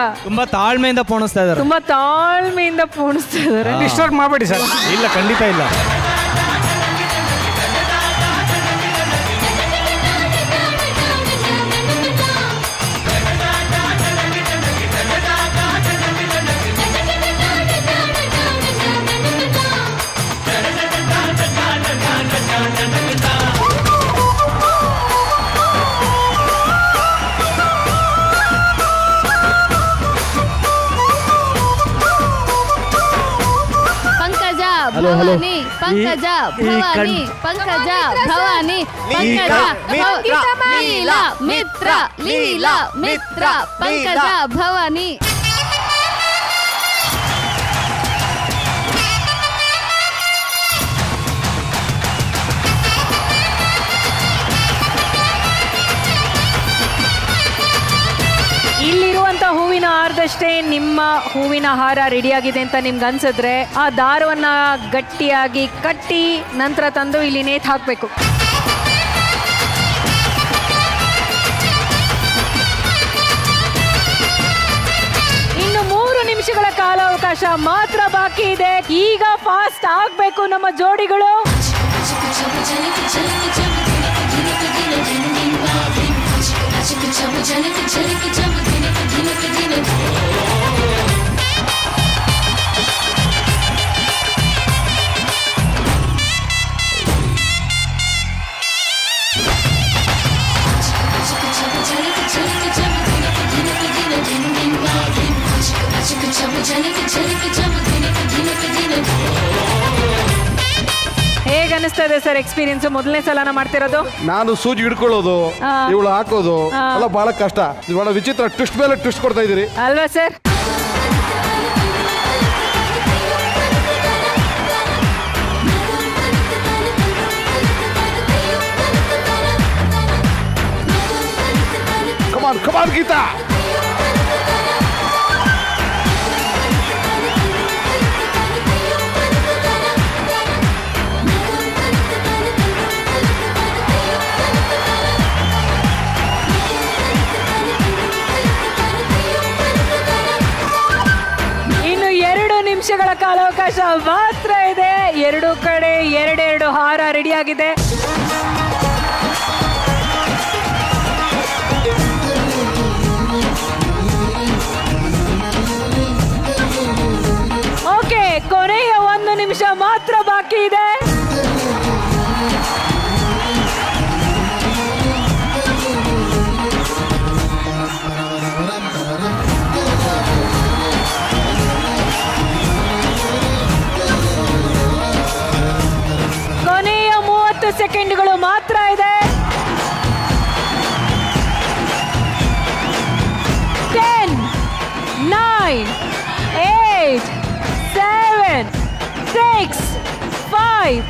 ತಾಳ್ಮೆಯಿಂದ ಪೋಣಿಸ್ತಾ ಇದ್ದಾರೆ. ತುಂಬಾ ತಾಳ್ಮೆಯಿಂದ ಪೋಣಿಸ್ತಾ ಇದ್ದಾರೆ. ಡಿಸ್ಟರ್ಬ್ ಮಾಡಬೇಡಿ ಸರ್. ಇಲ್ಲ, ಖಂಡಿತ ಇಲ್ಲ. ಭವಾನಿ ಪಂಕಜ ಭವಾನಿ ಪಂಕಜ ಭವಾನಿ ಪಂಕಜ ಲೀಲಾ ಮಿತ್ರ ಲೀಲಾ ಮಿತ್ರ ಪಂಕಜ ಭವಾನಿ. ಇಲ್ಲಿರುವಂತ ಹೂವಿನ ಹಾರದಷ್ಟೇ ನಿಮ್ಮ ಹೂವಿನ ಹಾರ ರೆಡಿಯಾಗಿದೆ ಅಂತ ನಿಮ್ಗೆ ಅನ್ಸಿದ್ರೆ ಆ ದಾರವನ್ನ ಗಟ್ಟಿಯಾಗಿ ಕಟ್ಟಿ ನಂತರ ತಂದು ಇಲ್ಲಿ ನೇತು ಹಾಕಬೇಕು. ಇನ್ನು 3 ನಿಮಿಷಗಳ ಕಾಲಾವಕಾಶ ಮಾತ್ರ ಬಾಕಿ ಇದೆ. ಈಗ ಫಾಸ್ಟ್ ಆಗ್ಬೇಕು ನಮ್ಮ ಜೋಡಿಗಳು. ಹೇಗೆ ಅನಿಸ್ತಾ ಇದೆ ಸರ್ ಎಕ್ಸ್ಪೀರಿಯನ್ಸ್? ಮೊದಲನೇ ಸಲನ ಮಾಡ್ತಿರೋದು? ನಾನು ಸೂಜಿ ಹಿಡ್ಕೊಳ್ಳೋದು, ಇವಳು ಹಾಕೋದು ಎಲ್ಲ ಬಹಳ ಕಷ್ಟ. ಬಹಳ ವಿಚಿತ್ರ, ಟ್ವಿಸ್ಟ್ ಮೇಲೆ ಟ್ವಿಸ್ಟ್ ಕೊಡ್ತಾ ಇದ್ದೀರಿ ಅಲ್ವಾ ಸರ್? ಕಮಾನ್ ಗೀತಾ. ಇನ್ನು 2 ನಿಮಿಷಗಳ ಕಾಲಾವಕಾಶ ಮಾತ್ರ ಇದೆ. 2 ಕಡೆ 2 ಹಾರ ರೆಡಿಯಾಗಿದೆ. ಓಕೆ, ಕೊನೆಯ 1 ನಿಮಿಷ ಮಾತ್ರ ಬಾಕಿ ಇದೆ. ಕೊನೆಯ 30 ಸೆಕೆಂಡ್ಗಳು ಮಾತ್ರ ಇದೆ. 10, 9, 8, 7, 6, 5,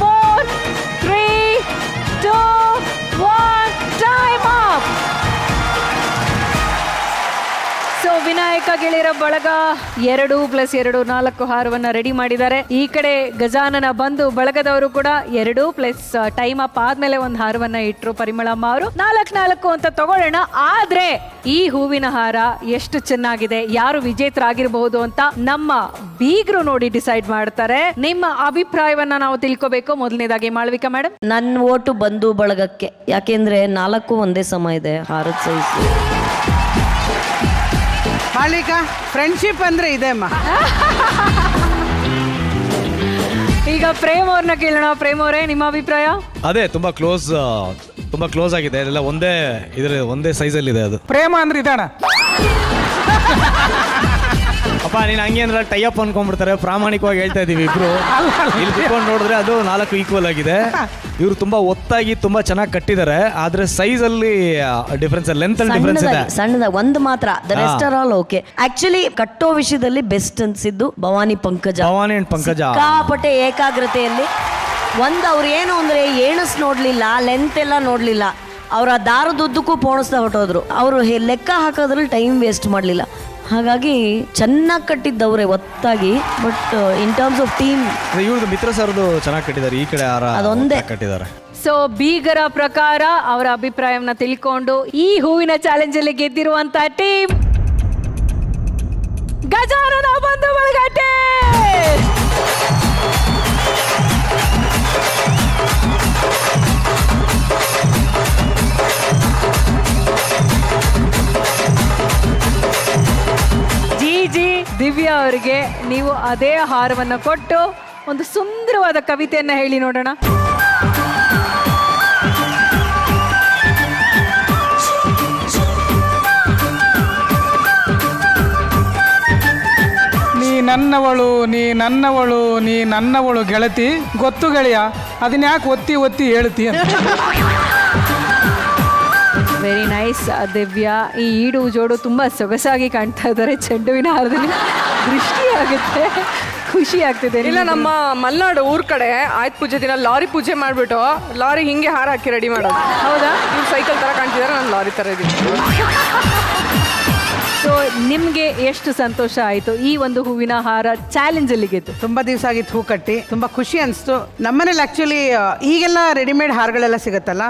4, 3, 2, 1, time up. ಸೊ ವಿನಾಯಕ ಗೆಳೆಯರ ಬಳಗ 2+2 4 ಹಾರವನ್ನ ರೆಡಿ ಮಾಡಿದ್ದಾರೆ. ಈ ಕಡೆ ಗಜಾನನ ಬಂದು ಬಳಗದವರು ಕೂಡ 2+ ಟೈಮ್ ಅಪ್ ಆದ್ಮೇಲೆ 1 ಹಾರವನ್ನ ಇಟ್ರು. ಪರಿಮಳಮ್ಮ ಅವರು 4 ಅಂತ ತಗೊಳ್ಳೋಣ. ಆದ್ರೆ ಈ ಹೂವಿನ ಹಾರ ಎಷ್ಟು ಚೆನ್ನಾಗಿದೆ, ಯಾರು ವಿಜೇತರಾಗಿರಬಹುದು ಅಂತ ನಮ್ಮ ಬೀಗರು ನೋಡಿ ಡಿಸೈಡ್ ಮಾಡ್ತಾರೆ. ನಿಮ್ಮ ಅಭಿಪ್ರಾಯವನ್ನ ನಾವು ತಿಳ್ಕೋಬೇಕು. ಮೊದಲನೇದಾಗಿ ಮಾಳವಿಕಾ ಮೇಡಮ್. ನನ್ನ ಓಟು ಬಂದು ಬಳಗಕ್ಕೆ, ಯಾಕೆಂದ್ರೆ 4 ಒಂದೇ ಸಮ ಇದೆ ಹಾರದ ಸೈಜ್. ಮಾಳಿಕ ಫ್ರೆಂಡ್ಶಿಪ್ ಅಂದ್ರೆ ಇದೆ ಅಮ್ಮ. ಈಗ ಪ್ರೇಮ್ ಅವ್ರನ್ನ ಕೇಳೋಣ. ಪ್ರೇಮ್ ಅವರೇ, ನಿಮ್ಮ ಅಭಿಪ್ರಾಯ? ಅದೇ ತುಂಬಾ ಕ್ಲೋಸ್ ಆಗಿದೆ. ಎಲ್ಲ ಒಂದೇ ಸೈಜಲ್ಲಿ ಇದೆ. ಅದು ಪ್ರೇಮ ಅಂದ್ರೆ ಇದಾಣ ಅಪ್ಪ, ನೀನು ಹಂಗೆ ಅಂದ್ರೆ ಟೈ ಅಪ್ ಅನ್ಕೊಂಡ್ಬಿಡ್ತಾರೆ. ಪ್ರಾಮಾಣಿಕವಾಗಿ ಹೇಳ್ತಾ ಇದೀವಿ ಇಬ್ರು. ಇಲ್ಲಿ ಕುತ್ಕೊಂಡು ನೋಡಿದ್ರೆ ಅದು 4 ಈಕ್ವಲ್ ಆಗಿದೆ. ಇವರು ತುಂಬಾ ಒತ್ತಾಗಿ ತುಂಬಾ ಚೆನ್ನಾಗಿ ಕಟ್ಟಿದ್ದಾರೆ. ಆದ್ರೆ ಸೈಜ್ ಅಲ್ಲಿ ಡಿಫರೆನ್ಸ್, ಲೆಂತ್ ಅಲ್ಲಿ ಡಿಫರೆನ್ಸ್ ಇದೆ. ಸಣ್ಣದ ಒಂದು ಮಾತ್ರ, the rest are all okay. Actually ಕಟ್ಟೋ ವಿಷಯದಲ್ಲಿ ಬೆಸ್ಟ್ ಅನ್ಸಿದ್ದು ಭವಾನಿ ಪಂಕಜ. ಸಿಕ್ಕಾಪಟ್ಟೆ ಏಕಾಗ್ರತೆಯಲ್ಲಿ ಅವ್ರು ಏನು ಅಂದ್ರೆ ಎಣಸ್ ನೋಡ್ಲಿಲ್ಲ, ಲೆಂತ್ ಎಲ್ಲ ನೋಡ್ಲಿಲ್ಲ. ಅವ್ರ ದಾರದುದ್ದಕ್ಕೂ ಪೋಣಿಸ್ತಾ ಹೊಟ್ಟೋದ್ರು. ಅವರು ಲೆಕ್ಕ ಹಾಕೋದ್ರಲ್ಲಿ ಟೈಮ್ ವೇಸ್ಟ್ ಮಾಡಲಿಲ್ಲ. ಹಾಗಾಗಿ ಚೆನ್ನಾಗಿ ಕಟ್ಟಿದ್ದವ್ರೆ ಒತ್ತಾಗಿ. But in terms of team ಇವ್ರದ್ದು ಮಿತ್ರ ಸರ್ದು ಚೆನ್ನಾಗಿ ಕಟ್ಟಿದ್ದಾರೆ. ಈ ಕಡೆ ಅದೊಂದೇ ಕಟ್ಟಿದ್ದಾರೆ. ಸೊ ಬೀಗರ ಪ್ರಕಾರ ಅವರ ಅಭಿಪ್ರಾಯವನ್ನ ತಿಳ್ಕೊಂಡು ಈ ಹೂವಿನ ಚಾಲೆಂಜ್ ಅಲ್ಲಿ ಗೆದ್ದಿರುವಂತ ಟೀಮ್ ಗಜಾನನ ಬಂಧು ಬಳಗಟ್ಟೆ. ಜಿ ದಿವ್ಯಾ ಅವರಿಗೆ ನೀವು ಅದೇ ಹಾರವನ್ನು ಕೊಟ್ಟು ಒಂದು ಸುಂದರವಾದ ಕವಿತೆಯನ್ನ ಹೇಳಿ ನೋಡೋಣ. ನೀ ನನ್ನವಳು ನೀ ನನ್ನವಳು ನೀ ನನ್ನವಳು ಗೆಳತಿ, ಗೊತ್ತು ಗೆಳೆಯ ಅದನ್ಯಾಕೆ ಒತ್ತಿ ಒತ್ತಿ ಹೇಳ್ತಿ ಅಂತ. Very nice Divya. ಈ ಈಡು ಜೋಡು ತುಂಬ ಸೊಗಸಾಗಿ ಕಾಣ್ತಾ ಇದ್ದಾರೆ. ಚೆಂಡುವಿನ ಹಾರದಲ್ಲಿ ದೃಷ್ಟಿ ಆಗುತ್ತೆ, ಖುಷಿ ಆಗ್ತಿದೆ. ಇಲ್ಲ, ನಮ್ಮ ಮಲೆನಾಡು ಊರ್ ಕಡೆ ಆಯ್ತು ಪೂಜೆ ದಿನ ಲಾರಿ ಪೂಜೆ ಮಾಡ್ಬಿಟ್ಟು ಲಾರಿ ಹಿಂಗೆ ಹಾರ ಹಾಕಿ ರೆಡಿ ಮಾಡೋದು. ಹೌದಾ? ಇವ್ರು ಸೈಕಲ್ ತರ ಕಾಣ್ತಿದ್ದಾರೆ, ನಾನು ಲಾರಿ ತರ ಇದ್ದೀನಿ. ಸೊ ನಿಮಗೆ ಎಷ್ಟು ಸಂತೋಷ ಆಯಿತು ಈ ಒಂದು ಹೂವಿನ ಹಾರ ಚಾಲೆಂಜಲ್ಲಿ ಗೆದ್ದು? ತುಂಬ ದಿವಸ ಆಗಿತ್ತು ಹೂ ಕಟ್ಟಿ, ತುಂಬ ಖುಷಿ ಅನಿಸ್ತು. ನಮ್ಮನೇಲಿ ಆ್ಯಕ್ಚುಲಿ ಈಗೆಲ್ಲ ರೆಡಿಮೇಡ್ ಹಾರಗಳೆಲ್ಲ ಸಿಗುತ್ತಲ್ಲ,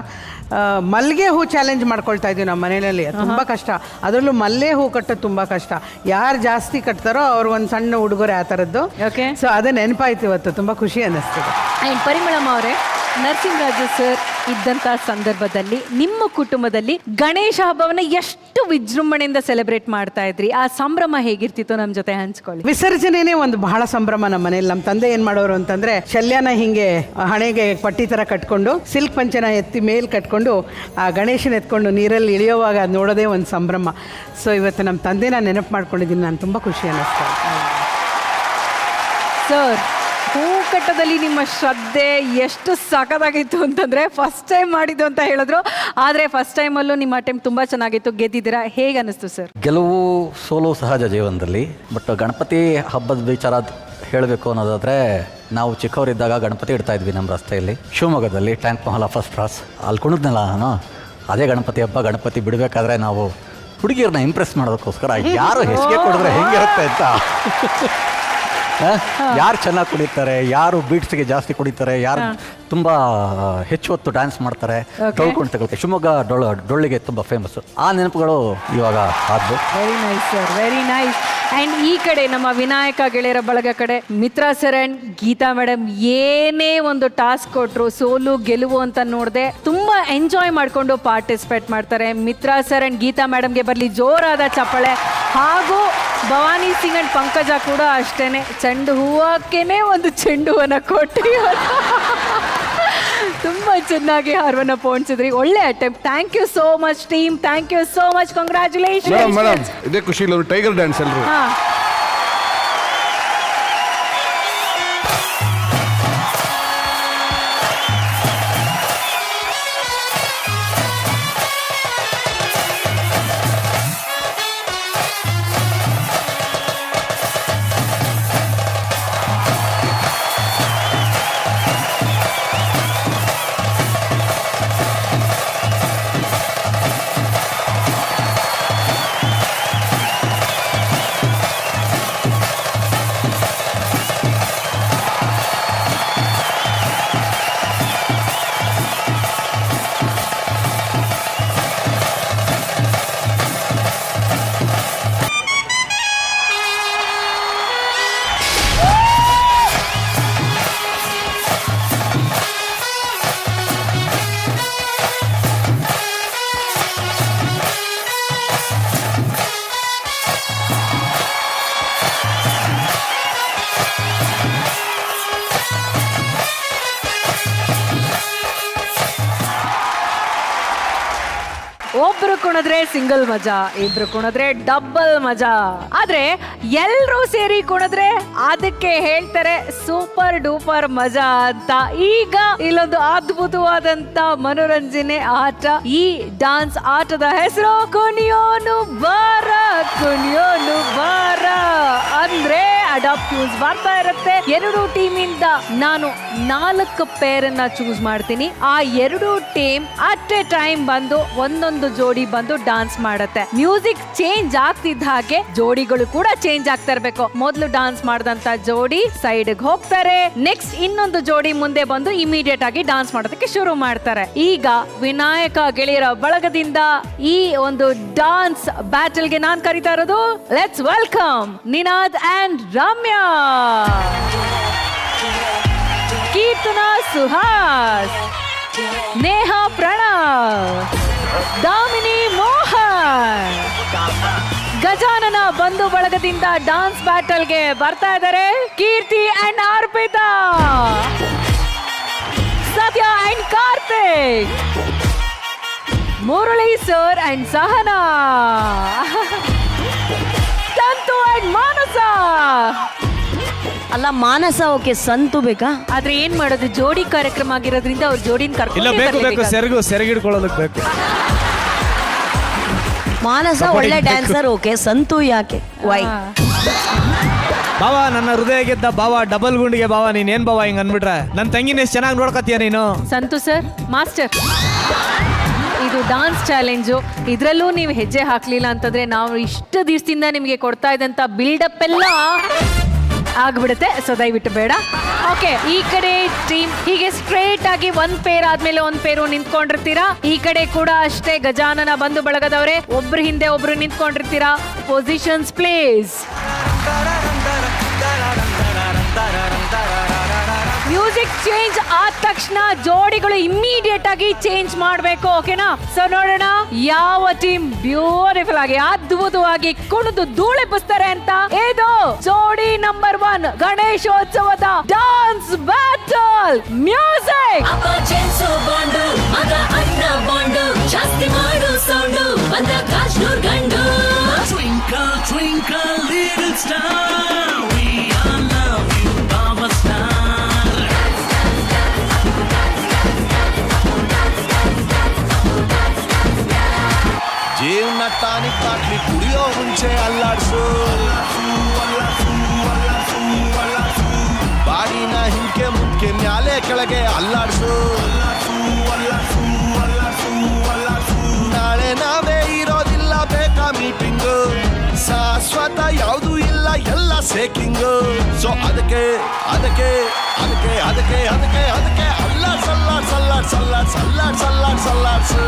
ಮಲ್ಲಿಗೆ ಹೂ ಚಾಲೆಂಜ್ ಮಾಡ್ಕೊಳ್ತಾ ಇದ್ದೀವಿ ನಮ್ಮ ಮನೆಯಲ್ಲಿ. ತುಂಬ ಕಷ್ಟ, ಅದರಲ್ಲೂ ಮಲ್ಲೆ ಹೂ ಕಟ್ಟೋದು ತುಂಬ ಕಷ್ಟ. ಯಾರು ಜಾಸ್ತಿ ಕಟ್ತಾರೋ ಅವ್ರು ಒಂದು ಸಣ್ಣ ಉಡುಗೊರೆ ಆ ಥರದ್ದು. ಓಕೆ, ಸೊ ಅದೇ ನೆನಪಾಯ್ತು ಇವತ್ತು, ತುಂಬ ಖುಷಿ ಅನ್ನಿಸ್ತದೆ. ಆ್ಯಂಡ್ ಪರಿಮಳಮ್ಮ ಅವರೇ, ನರಸಿಂಹರಾಜು ಸರ್ ಇದ್ದಂಥ ಸಂದರ್ಭದಲ್ಲಿ ನಿಮ್ಮ ಕುಟುಂಬದಲ್ಲಿ ಗಣೇಶ ಹಬ್ಬವನ್ನು ಎಷ್ಟು ವಿಜೃಂಭಣೆಯಿಂದ ಸೆಲೆಬ್ರೇಟ್ ಮಾಡ್ತಾ ಇದ್ರಿ? ಆ ಸಂಭ್ರಮ ಹೇಗಿರ್ತಿತ್ತು ನಮ್ಮ ಜೊತೆ ಹಂಚ್ಕೊಳ್ಳಿ. ವಿಸರ್ಜನೆನೇ ಒಂದು ಬಹಳ ಸಂಭ್ರಮ ನಮ್ಮ ಮನೇಲಿ. ನಮ್ಮ ತಂದೆ ಏನು ಮಾಡೋರು ಅಂತಂದ್ರೆ, ಶಲ್ಯನ ಹಿಂಗೆ ಹಣೆಗೆ ಪಟ್ಟಿ ಥರ ಕಟ್ಕೊಂಡು ಸಿಲ್ಕ್ ಪಂಚನ ಎತ್ತಿ ಮೇಲ್ ಕಟ್ಕೊಂಡು ಆ ಗಣೇಶನ ಎತ್ಕೊಂಡು ನೀರಲ್ಲಿ ಇಳಿಯೋವಾಗ ಅದು ನೋಡೋದೇ ಒಂದು ಸಂಭ್ರಮ. ಸೊ ಇವತ್ತು ನಮ್ಮ ತಂದೆನ ನೆನಪು ಮಾಡ್ಕೊಂಡಿದ್ದೀನಿ ನಾನು, ತುಂಬ ಖುಷಿ ಅನ್ನಿಸ್ತಾ. ಸರ್, ಹೂ ಕಟ್ಟದಲ್ಲಿ ನಿಮ್ಮ ಶ್ರದ್ಧೆ ಎಷ್ಟು ಸಖತ್ತಾಗಿತ್ತು ಅಂತಂದರೆ ಫಸ್ಟ್ ಟೈಮ್ ಮಾಡಿದ್ದು ಅಂತ ಹೇಳಿದ್ರು. ಆದರೆ ಫಸ್ಟ್ ಟೈಮಲ್ಲೂ ನಿಮ್ಮ ಅಟೆಂಪ್ಟ್ ತುಂಬ ಚೆನ್ನಾಗಿತ್ತು, ಗೆದ್ದಿದ್ದೀರಾ. ಹೇಗೆ ಅನ್ನಿಸ್ತು ಸರ್? ಗೆಲುವು ಸೋಲು ಸಹಜ ಜೀವನದಲ್ಲಿ. ಬಟ್ ಗಣಪತಿ ಹಬ್ಬದ ವಿಚಾರ ಹೇಳಬೇಕು ಅನ್ನೋದಾದರೆ, ನಾವು ಚಿಕ್ಕವರಿದ್ದಾಗ ಗಣಪತಿ ಇಡ್ತಾ ಇದ್ವಿ ನಮ್ಮ ರಸ್ತೆಯಲ್ಲಿ, ಶಿವಮೊಗ್ಗದಲ್ಲಿ ಟ್ಯಾಂಕ್ ಮಹಲ ಫಸ್ಟ್ ಕ್ರಾಸ್. ಅಲ್ಲಿ ಕುಣಿದ್ನಲ್ಲ ನಾನು, ಅದೇ ಗಣಪತಿ ಹಬ್ಬ. ಗಣಪತಿ ಬಿಡಬೇಕಾದ್ರೆ ನಾವು ಹುಡುಗಿಯರನ್ನ ಇಂಪ್ರೆಸ್ ಮಾಡೋದಕ್ಕೋಸ್ಕರ ಯಾರು ಹೆಚ್ಚಿಗೆ ಕೊಡಿದ್ರೆ ಹೆಂಗಿರುತ್ತೆ ಅಂತ, ಯಾರು ಚೆನ್ನಾಗಿ ಕುಡಿತಾರೆ, ಯಾರು ಬೀಟ್ಸ್ಗೆ ಜಾಸ್ತಿ ಕುಡಿತಾರೆ, ಯಾರು ತುಂಬ ಹೆಚ್ಚು ಹೊತ್ತು ಡ್ಯಾನ್ಸ್ ಮಾಡ್ತಾರೆ, ಡೊಳ್ಳು ಕುಣಿತಗಳಿಗೆ. ಶಿವಮೊಗ್ಗ ಡೊಳ್ಳಿಗೆ ತುಂಬ ಫೇಮಸ್ಸು. ಆ ನೆನಪುಗಳು ಇವಾಗ ಆದ್ವು. Very nice sir, very nice. And ಈ ಕಡೆ ನಮ್ಮ ವಿನಾಯಕ ಗೆಳೆಯರ ಬಳಗ ಕಡೆ ಮಿತ್ರ ಸರ್ ಆ್ಯಂಡ್ ಗೀತಾ ಮೇಡಮ್ ಏನೇ ಒಂದು ಟಾಸ್ಕ್ ಕೊಟ್ಟರು, ಸೋಲು ಗೆಲುವು ಅಂತ ನೋಡದೆ ತುಂಬ ಎಂಜಾಯ್ ಮಾಡಿಕೊಂಡು ಪಾರ್ಟಿಸಿಪೇಟ್ ಮಾಡ್ತಾರೆ. ಮಿತ್ರ ಸರ್ ಆ್ಯಂಡ್ ಗೀತಾ ಮೇಡಮ್ಗೆ ಬರಲಿ ಜೋರಾದ ಚಪ್ಪಾಳೆ. ಹಾಗೂ ಭವಾನಿ ಸಿಂಗ್ ಆ್ಯಂಡ್ ಪಂಕಜ ಕೂಡ ಅಷ್ಟೇನೆ, ಚೆಂಡು ಹೂವಕ್ಕೇನೆ ಒಂದು ಚೆಂಡು ಹೂವನ್ನು ಕೊಟ್ಟು ತುಂಬ ಚೆನ್ನಾಗಿ ಹಾರವನ್ನು ಪೋಣಿಸಿದ್ರಿ. ಒಳ್ಳೆ attempt. Thank you so much team, thank you so much, congratulation. Madam, ಇದೇ ಖುಷಿ ಇಲ್ಲ ಟೈಗರ್ ಡ್ಯಾನ್ಸ್ ಎಲ್ಲರೂ. ಒಬ್ರು ಕುಣಿದ್ರೆ ಸಿಂಗಲ್ ಮಜಾ, ಇಬ್ರು ಕುಣಿದ್ರೆ ಡಬಲ್ ಮಜಾ. ಆದ್ರೆ ಎಲ್ರೂ ಸೇರಿ ಕುಣಿದ್ರೆ ಅದಕ್ಕೆ ಹೇಳ್ತಾರೆ ಸೂಪರ್ ಡೂಪರ್ ಮಜಾ ಅಂತ. ಈಗ ಇಲ್ಲೊಂದು ಅದ್ಭುತವಾದಂತ ಮನೋರಂಜನೆ ಆಟ. ಈ ಡಾನ್ಸ್ ಆಟದ ಹೆಸರು ಕುಣಿಯೋನು ಬಾರ, ಕುಣಿಯೋನು ಬಾರ. ಅಂದ್ರೆ ಅಡಾಪ್ಟ್ ಟ್ಯೂನ್ಸ್ ಬರ್ತಾ ಇರುತ್ತೆ. ಎರಡು ಟೀಮಿಂದ ನಾನು 4 ಪೇರನ್ನ ಚೂಸ್ ಮಾಡ್ತೀನಿ. ಆ 2 ಟೀಮ್ ಅಟ್ ಎ ಟೈಮ್ ಬಂದು ಒಂದೊಂದು ಜೋಡಿ ಬಂದು ಡಾನ್ಸ್ ಮಾಡುತ್ತೆ. ಮ್ಯೂಸಿಕ್ ಚೇಂಜ್ ಆಗ್ತಿದ್ದ ಹಾಗೆ ಜೋಡಿಗಳು ಕೂಡ ಚೇಂಜ್ ಆಗ್ತಾ ಇರ್ಬೇಕು. ಮೊದಲು ಡಾನ್ಸ್ ಮಾಡಿದಂತ ಜೋಡಿ ಸೈಡ್ ಹೋಗ್ತಾರೆ, ನೆಕ್ಸ್ಟ್ ಇನ್ನೊಂದು ಜೋಡಿ ಮುಂದೆ ಬಂದು ಇಮಿಡಿಯೇಟ್ ಆಗಿ ಡಾನ್ಸ್ ಮಾಡೋದಕ್ಕೆ ಶುರು ಮಾಡ್ತಾರೆ. ಈಗ ವಿನಾಯಕ ಗೆಳೆಯರ ಬಳಗದಿಂದ ಈ ಒಂದು ಡಾನ್ಸ್ ಬ್ಯಾಟಲ್ಗೆ ನಾನ್ ಕರಿತಾ ಇರೋದು, let's welcome Ninad and Ramya, Keerthana Suhas, Neha Pranav, Damini Mohan. Gajanana Bandhu ಬಳಗದಿಂದ ಡಾನ್ಸ್ ಬ್ಯಾಟಲ್ಗೆ ಬರ್ತಾ ಇದ್ದಾರೆ ಕೀರ್ತಿ and Arpita, Satya and Karthik, Murali sir and Sahana, Santhu and Manasa. ಅಲ್ಲ ಮಾನಸ ಓಕೆ, ಸಂತು ಬೇಕಾ? ಆದ್ರೆ ಏನ್ ಮಾಡೋದು, ಜೋಡಿ ಕಾರ್ಯಕ್ರಮ ಆಗಿರೋದ್ರಿಂದ ಅವ್ರ ಜೋಡಿನ ಇಲ್ಲ ಬೇಕು ಬೇಕು ಸೆರಗಿಡ್ಕೊಳ್ಳೋದಕ್ಕೆ ಬೇಕು. ಮಾನಸ ಒಳ್ಳೆ ಡ್ಯಾನ್ಸರ್ ಓಕೆ, ಸಂತು ಯಾಕೆ? ವೈ? ಬಾವ ನನ್ನ ಹೃದಯ ಗೆದ್ದ ಬಾವ, ಡಬಲ್ ಗುಂಡಿಗೆ ಬಾವ, ನೀನೇನ್ ಬಾವ ಹಿಂಗ್ ಅನ್ಬಿಟ್ರೆ ನನ್ನ ತಂಗಿನ ಎಷ್ಟು ಚೆನ್ನಾಗಿ ನೋಡ್ಕತ್ತೀಯ ನೀನು. ಸಂತು ಸರ್ ಮಾಸ್ಟರ್, ಇದು ಡಾನ್ಸ್ ಚಾಲೆಂಜು, ಇದ್ರಲ್ಲೂ ನೀವು ಹೆಜ್ಜೆ ಹಾಕ್ಲಿಲ್ಲ ಅಂತಂದ್ರೆ ನಾವು ಇಷ್ಟು ದಿವಸದಿಂದ ನಿಮಗೆ ಕೊಡ್ತಾ ಇದ್ದಂತ ಬಿಲ್ಡಪ್ ಎಲ್ಲ ಆಗ್ಬಿಡುತ್ತೆ. ಸೊ ದಯವಿಟ್ಟು ಬೇಡ. ಓಕೆ, ಈ ಕಡೆ ಟೀಮ್ ಹೀಗೆ ಸ್ಟ್ರೇಟ್ ಆಗಿ ಒಂದ್ ಪೇರ್ ಆದ್ಮೇಲೆ ಒಂದ್ ಪೇರು ನಿಂತ್ಕೊಂಡಿರ್ತೀರಾ. ಈ ಕಡೆ ಕೂಡ ಅಷ್ಟೇ ಗಜಾನನ ಬಂಧು ಬಳಗದವರೇ ಒಬ್ರು ಹಿಂದೆ ಒಬ್ರು ನಿಂತ್ಕೊಂಡಿರ್ತೀರಾ. Positions please. ಮ್ಯೂಸಿಕ್ ಚೇಂಜ್ ಆದ ತಕ್ಷಣ ಜೋಡಿಗಳು ಇಮಿಡಿಯೇಟ್ ಆಗಿ ಚೇಂಜ್ ಮಾಡಬೇಕು. ಓಕೆನಾ? ಸೊ ನೋಡೋಣ ಯಾವ ಟೀಮ್ ಬ್ಯೂಟಿಫುಲ್ ಆಗಿ ಅದ್ಭುತವಾಗಿ ಕುಣಿದು ಧೂಳೆಬ್ಬಿಸ್ತಾರೆ ಅಂತ. ಇದು ಜೋಡಿ ನಂಬರ್ 1 ಗಣೇಶೋತ್ಸವದ ಡಾನ್ಸ್ ಬ್ಯಾಟಲ್. ಮ್ಯೂಸಿಕ್. ಜೀವನ ಟಾನಿಕ್ ಬಾಟ್ಲಿ ಕುಡಿಯೋ ಮುಂಚೆ ಅಲ್ಲಾಡ್ಸು, ಬಾಡಿನ ಹಿಂಕೆ ಮುಂಕೆ ಮ್ಯಾಲೆ ಕೆಳಗೆ ಅಲ್ಲಾಡ್ಸು. ನಾಳೆ ನಾವೇ ಇರೋದಿಲ್ಲ, ಬೇಕಾ ಮೀಟಿಂಗು, ಶಾಶ್ವತ ಯಾವುದು ಇಲ್ಲ, ಎಲ್ಲ ಸೇಕಿಂಗು. ಸೊ ಅದಕ್ಕೆ ಅದಕ್ಕೆ ಅದಕ್ಕೆ ಅದಕ್ಕೆ ಅದಕ್ಕೆ ಅದಕ್ಕೆ ಅಲ್ಲಾಡ್ ಸಲ್ಲಾಡ್ ಸಲ್ಲಾಡ್ ಸಲ್ಲಾಡ್ ಸಲ್ಲಾಡ್ ಸಲ್ಲಾಡ್ ಸಲ್ಲಾಡ್ಸು.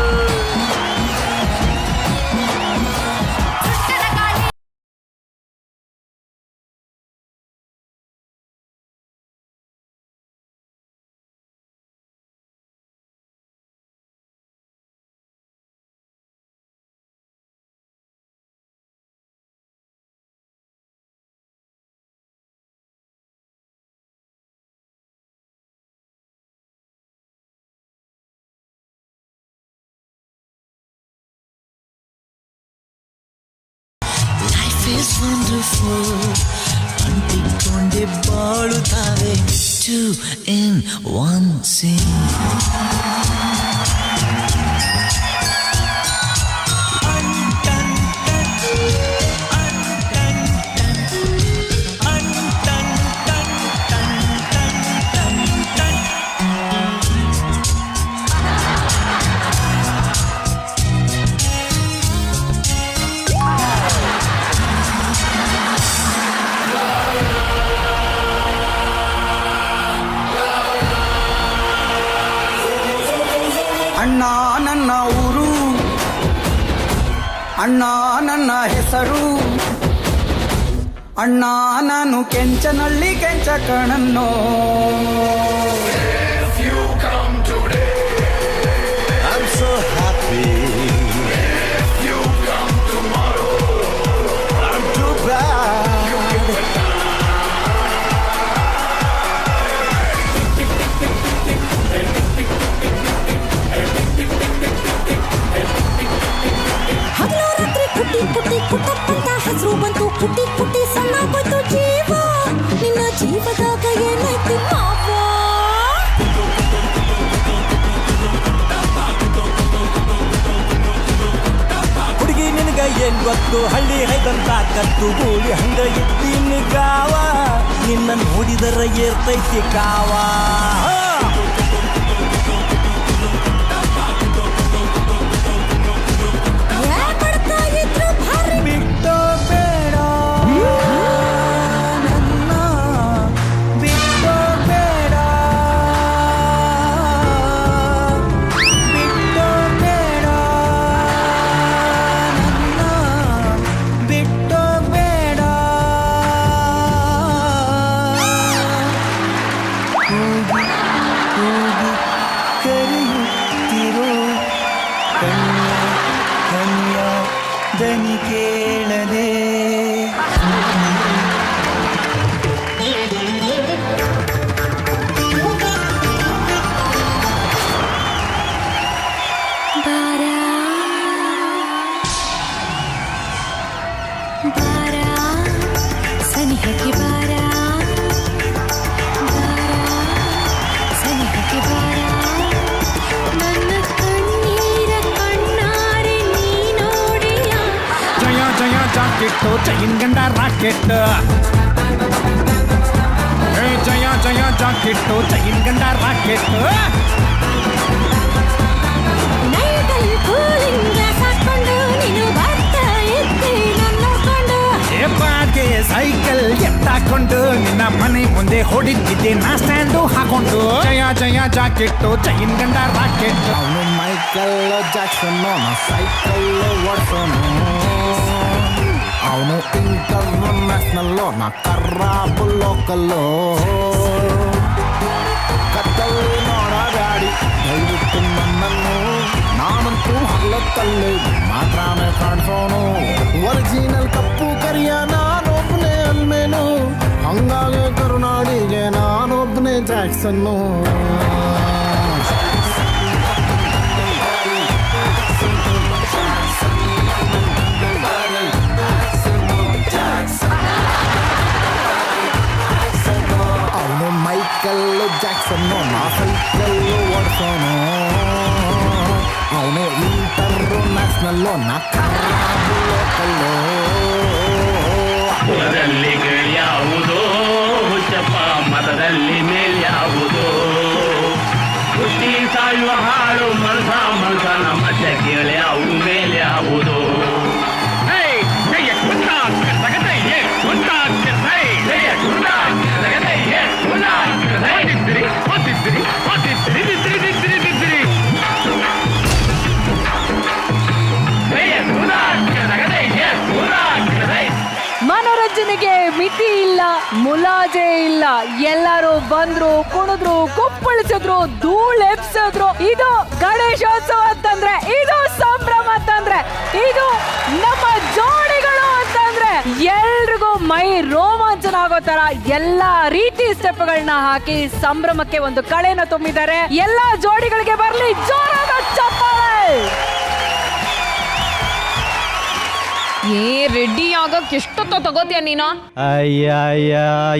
is wonderful. ಅಂಟಿಕೊಂಡೆ ಬಾಳುತ್ತಾರೆ 2 in 1 scene. ಅಣ್ಣ ನನ್ನ ಊರು, ಅಣ್ಣ ನನ್ನ ಹೆಸರು, ಅಣ್ಣ ನಾನು ಕೆಂಚನಳ್ಳಿ ಕೆಂಚ ಕಣನ್ನೋ. I'm so happy. If you come tomorrow, I'm too bad. ಹಗಲು ರಾತ್ರಿ ಕುಟ್ಟಿ ಕುಟ್ಟಿ ಕುಟ್ಟಪ್ಪಂತ ಹೆಸರು ಬಂತು, ಕುಟ್ಟಿ ಕುಟ್ಟಿ ಸಣ್ಣ ಬಂತು ಜೀವ. ನಿನ್ನ ಜೀವದಾಗ ಏನೈತಿ ಮಾವ? ಹುಡುಗಿ ನಿನಗ ಏನ್ ಗೊತ್ತು, ಹಳ್ಳಿ ಹೈದಂತ ಕತ್ತು ಗೂಳಿ ಹಂಗ ಇಟ್ಟಿನ ಗಾವ. ನಿನ್ನ ನೋಡಿದರ ಏರ್ತೈತಿ ಕಾವ. ಬಾರ ಸನಿಹಕ್ಕೆ ಬಾರ ಸನಿಹಕ್ಕೆ ಬಾರ ನನ್ನ ಕಣ್ಣೀರ ಕಣ್ಣಾರೆ ನೀ ನೋಡಿಯ ಜಯ ಜಯ ಜಾಕೆಟ್ಟು ಚೈನ್ ಗಂಡ ರಾಕೆಟ್ ಜಯ ಜಯ ಜಾಕೆಟ್ಟು ಚೈನ್ ಗಂಡ ರಾಕೆಟ್ ನೈಟಲ್ಲಿ ಕೂಲಿಂಗ್ ಗ್ಲಾಸ್ ಹಾಕೊಂಡು ನೀನು ಬರ್ತಾ ಇದ್ದೆ ನನ್ನ ನೋಡ್ಕೊಂಡು ಬಾಗೆ ಸೈಕಲ್ ಎತ್ತಾಕೊಂಡು ನಿನ್ನ ಮನೆ ಮುಂದೆ ಹೊಡಿತಿದ್ದೆ ನಾ ಸ್ಟ್ಯಾಂಡು ಹಾಕೊಂಡು ಜಯ ಜಯ ಜಾಕೆಟ್ಟು ಚೈನ್ ಗಂಡ ರಾಕೆಟ್ ಅವನು ಮೈಕಲ್ ಜಾಕ್ಸನ್ ನಾ ಸೈಕಲ್ ಓಡಿಸೋನು ಅವನು ಇಂಟರ್ನ್ಯಾಷನಲ್ಲು ನಾ ಕರ್ರಾಬು ಲೋಕಲ್ಲು ಕತ್ತಲ್ಲಿ ನೋಡ ಗಾಡಿ ದಯವಿಟ್ಟು ನನ್ನನ್ನು ನಾನಂತೂ ಹಲ್ಲತ್ತಲ್ಲಿ ಮಾತ್ರನೇ ಕಾಣಿಸೋನು ಒರಿಜಿನಲ್ ಕಪ್ಪು ಕರಿಯ ನಾನೊಬ್ಬನೇ ಅಲ್ಮೇನು ಹಂಗಾಗಿ ಕರುನಾಡಿಗೆ ನಾನೊಬ್ಬನೇ ಜಾಕ್ಸನ್ನು ಅವನು ಮೈಕಲ್ ಜಾಕ್ಸನ್ನು ನಾ ಸೈಕಲ್ ಓಡಿಸೋನು ಅವನು ಇಂಟರ್ನ್ಯಾಷನಲ್ಲು ನಾ ಕರ್ನಾಟಕ ಲೋಕಲ್ಲು ಕುಲದಲ್ಲಿ ಗೆಳೆಯಾವುದೋ ಹುಚ್ಚಪ್ಪ ಮತದಲ್ಲಿ ಮೇಲ್ಯಾವುದೋ ಹುಟ್ಟಿ ಸಾಯುವ ಹಾಳು ಮನಸನ ಮಧ್ಯ ಗೆಳೆಯಾವು ಮೇಲ್ಯಾವುದೋ ಮನೋರಂಜನೆಗೆ ಮಿತಿ ಇಲ್ಲ, ಮುಲಾಜೆ ಇಲ್ಲ. ಎಲ್ಲರೂ ಬಂದ್ರು, ಕುಣಿದ್ರು, ಕುಪ್ಪಳಿಸಿದ್ರು, ಧೂಳೆಪ್ಸಿದ್ರು. ಇದು ಗಣೇಶೋತ್ಸವ ಅಂತಂದ್ರೆ, ಇದು ಸಂಭ್ರಮ ಅಂತಂದ್ರೆ, ಇದು ನಮ್ಮ ಜೋಡಿಗಳು ಅಂತಂದ್ರೆ ಎಲ್ರಿಗೂ ಮೈ ರೋಮಾಂಚನ ಆಗೋ ತರ ಎಲ್ಲಾ ರೀತಿ ಸ್ಟೆಪ್ಗಳನ್ನ ಹಾಕಿ ಸಂಭ್ರಮಕ್ಕೆ ಒಂದು ಕಳೆನ ತುಂಬಿದ್ದಾರೆ. ಎಲ್ಲಾ ಜೋಡಿಗಳಿಗೆ ಬರ್ಲಿ ಜೋರಾದ ಚಪ್ಪಾಳೆ. ಏ ರೆಡಿ ಆಗಕ್ಕೆ ಎಷ್ಟೊತ್ತ ತಗೋತೀಯ ನೀನು? ಅಯ್ಯ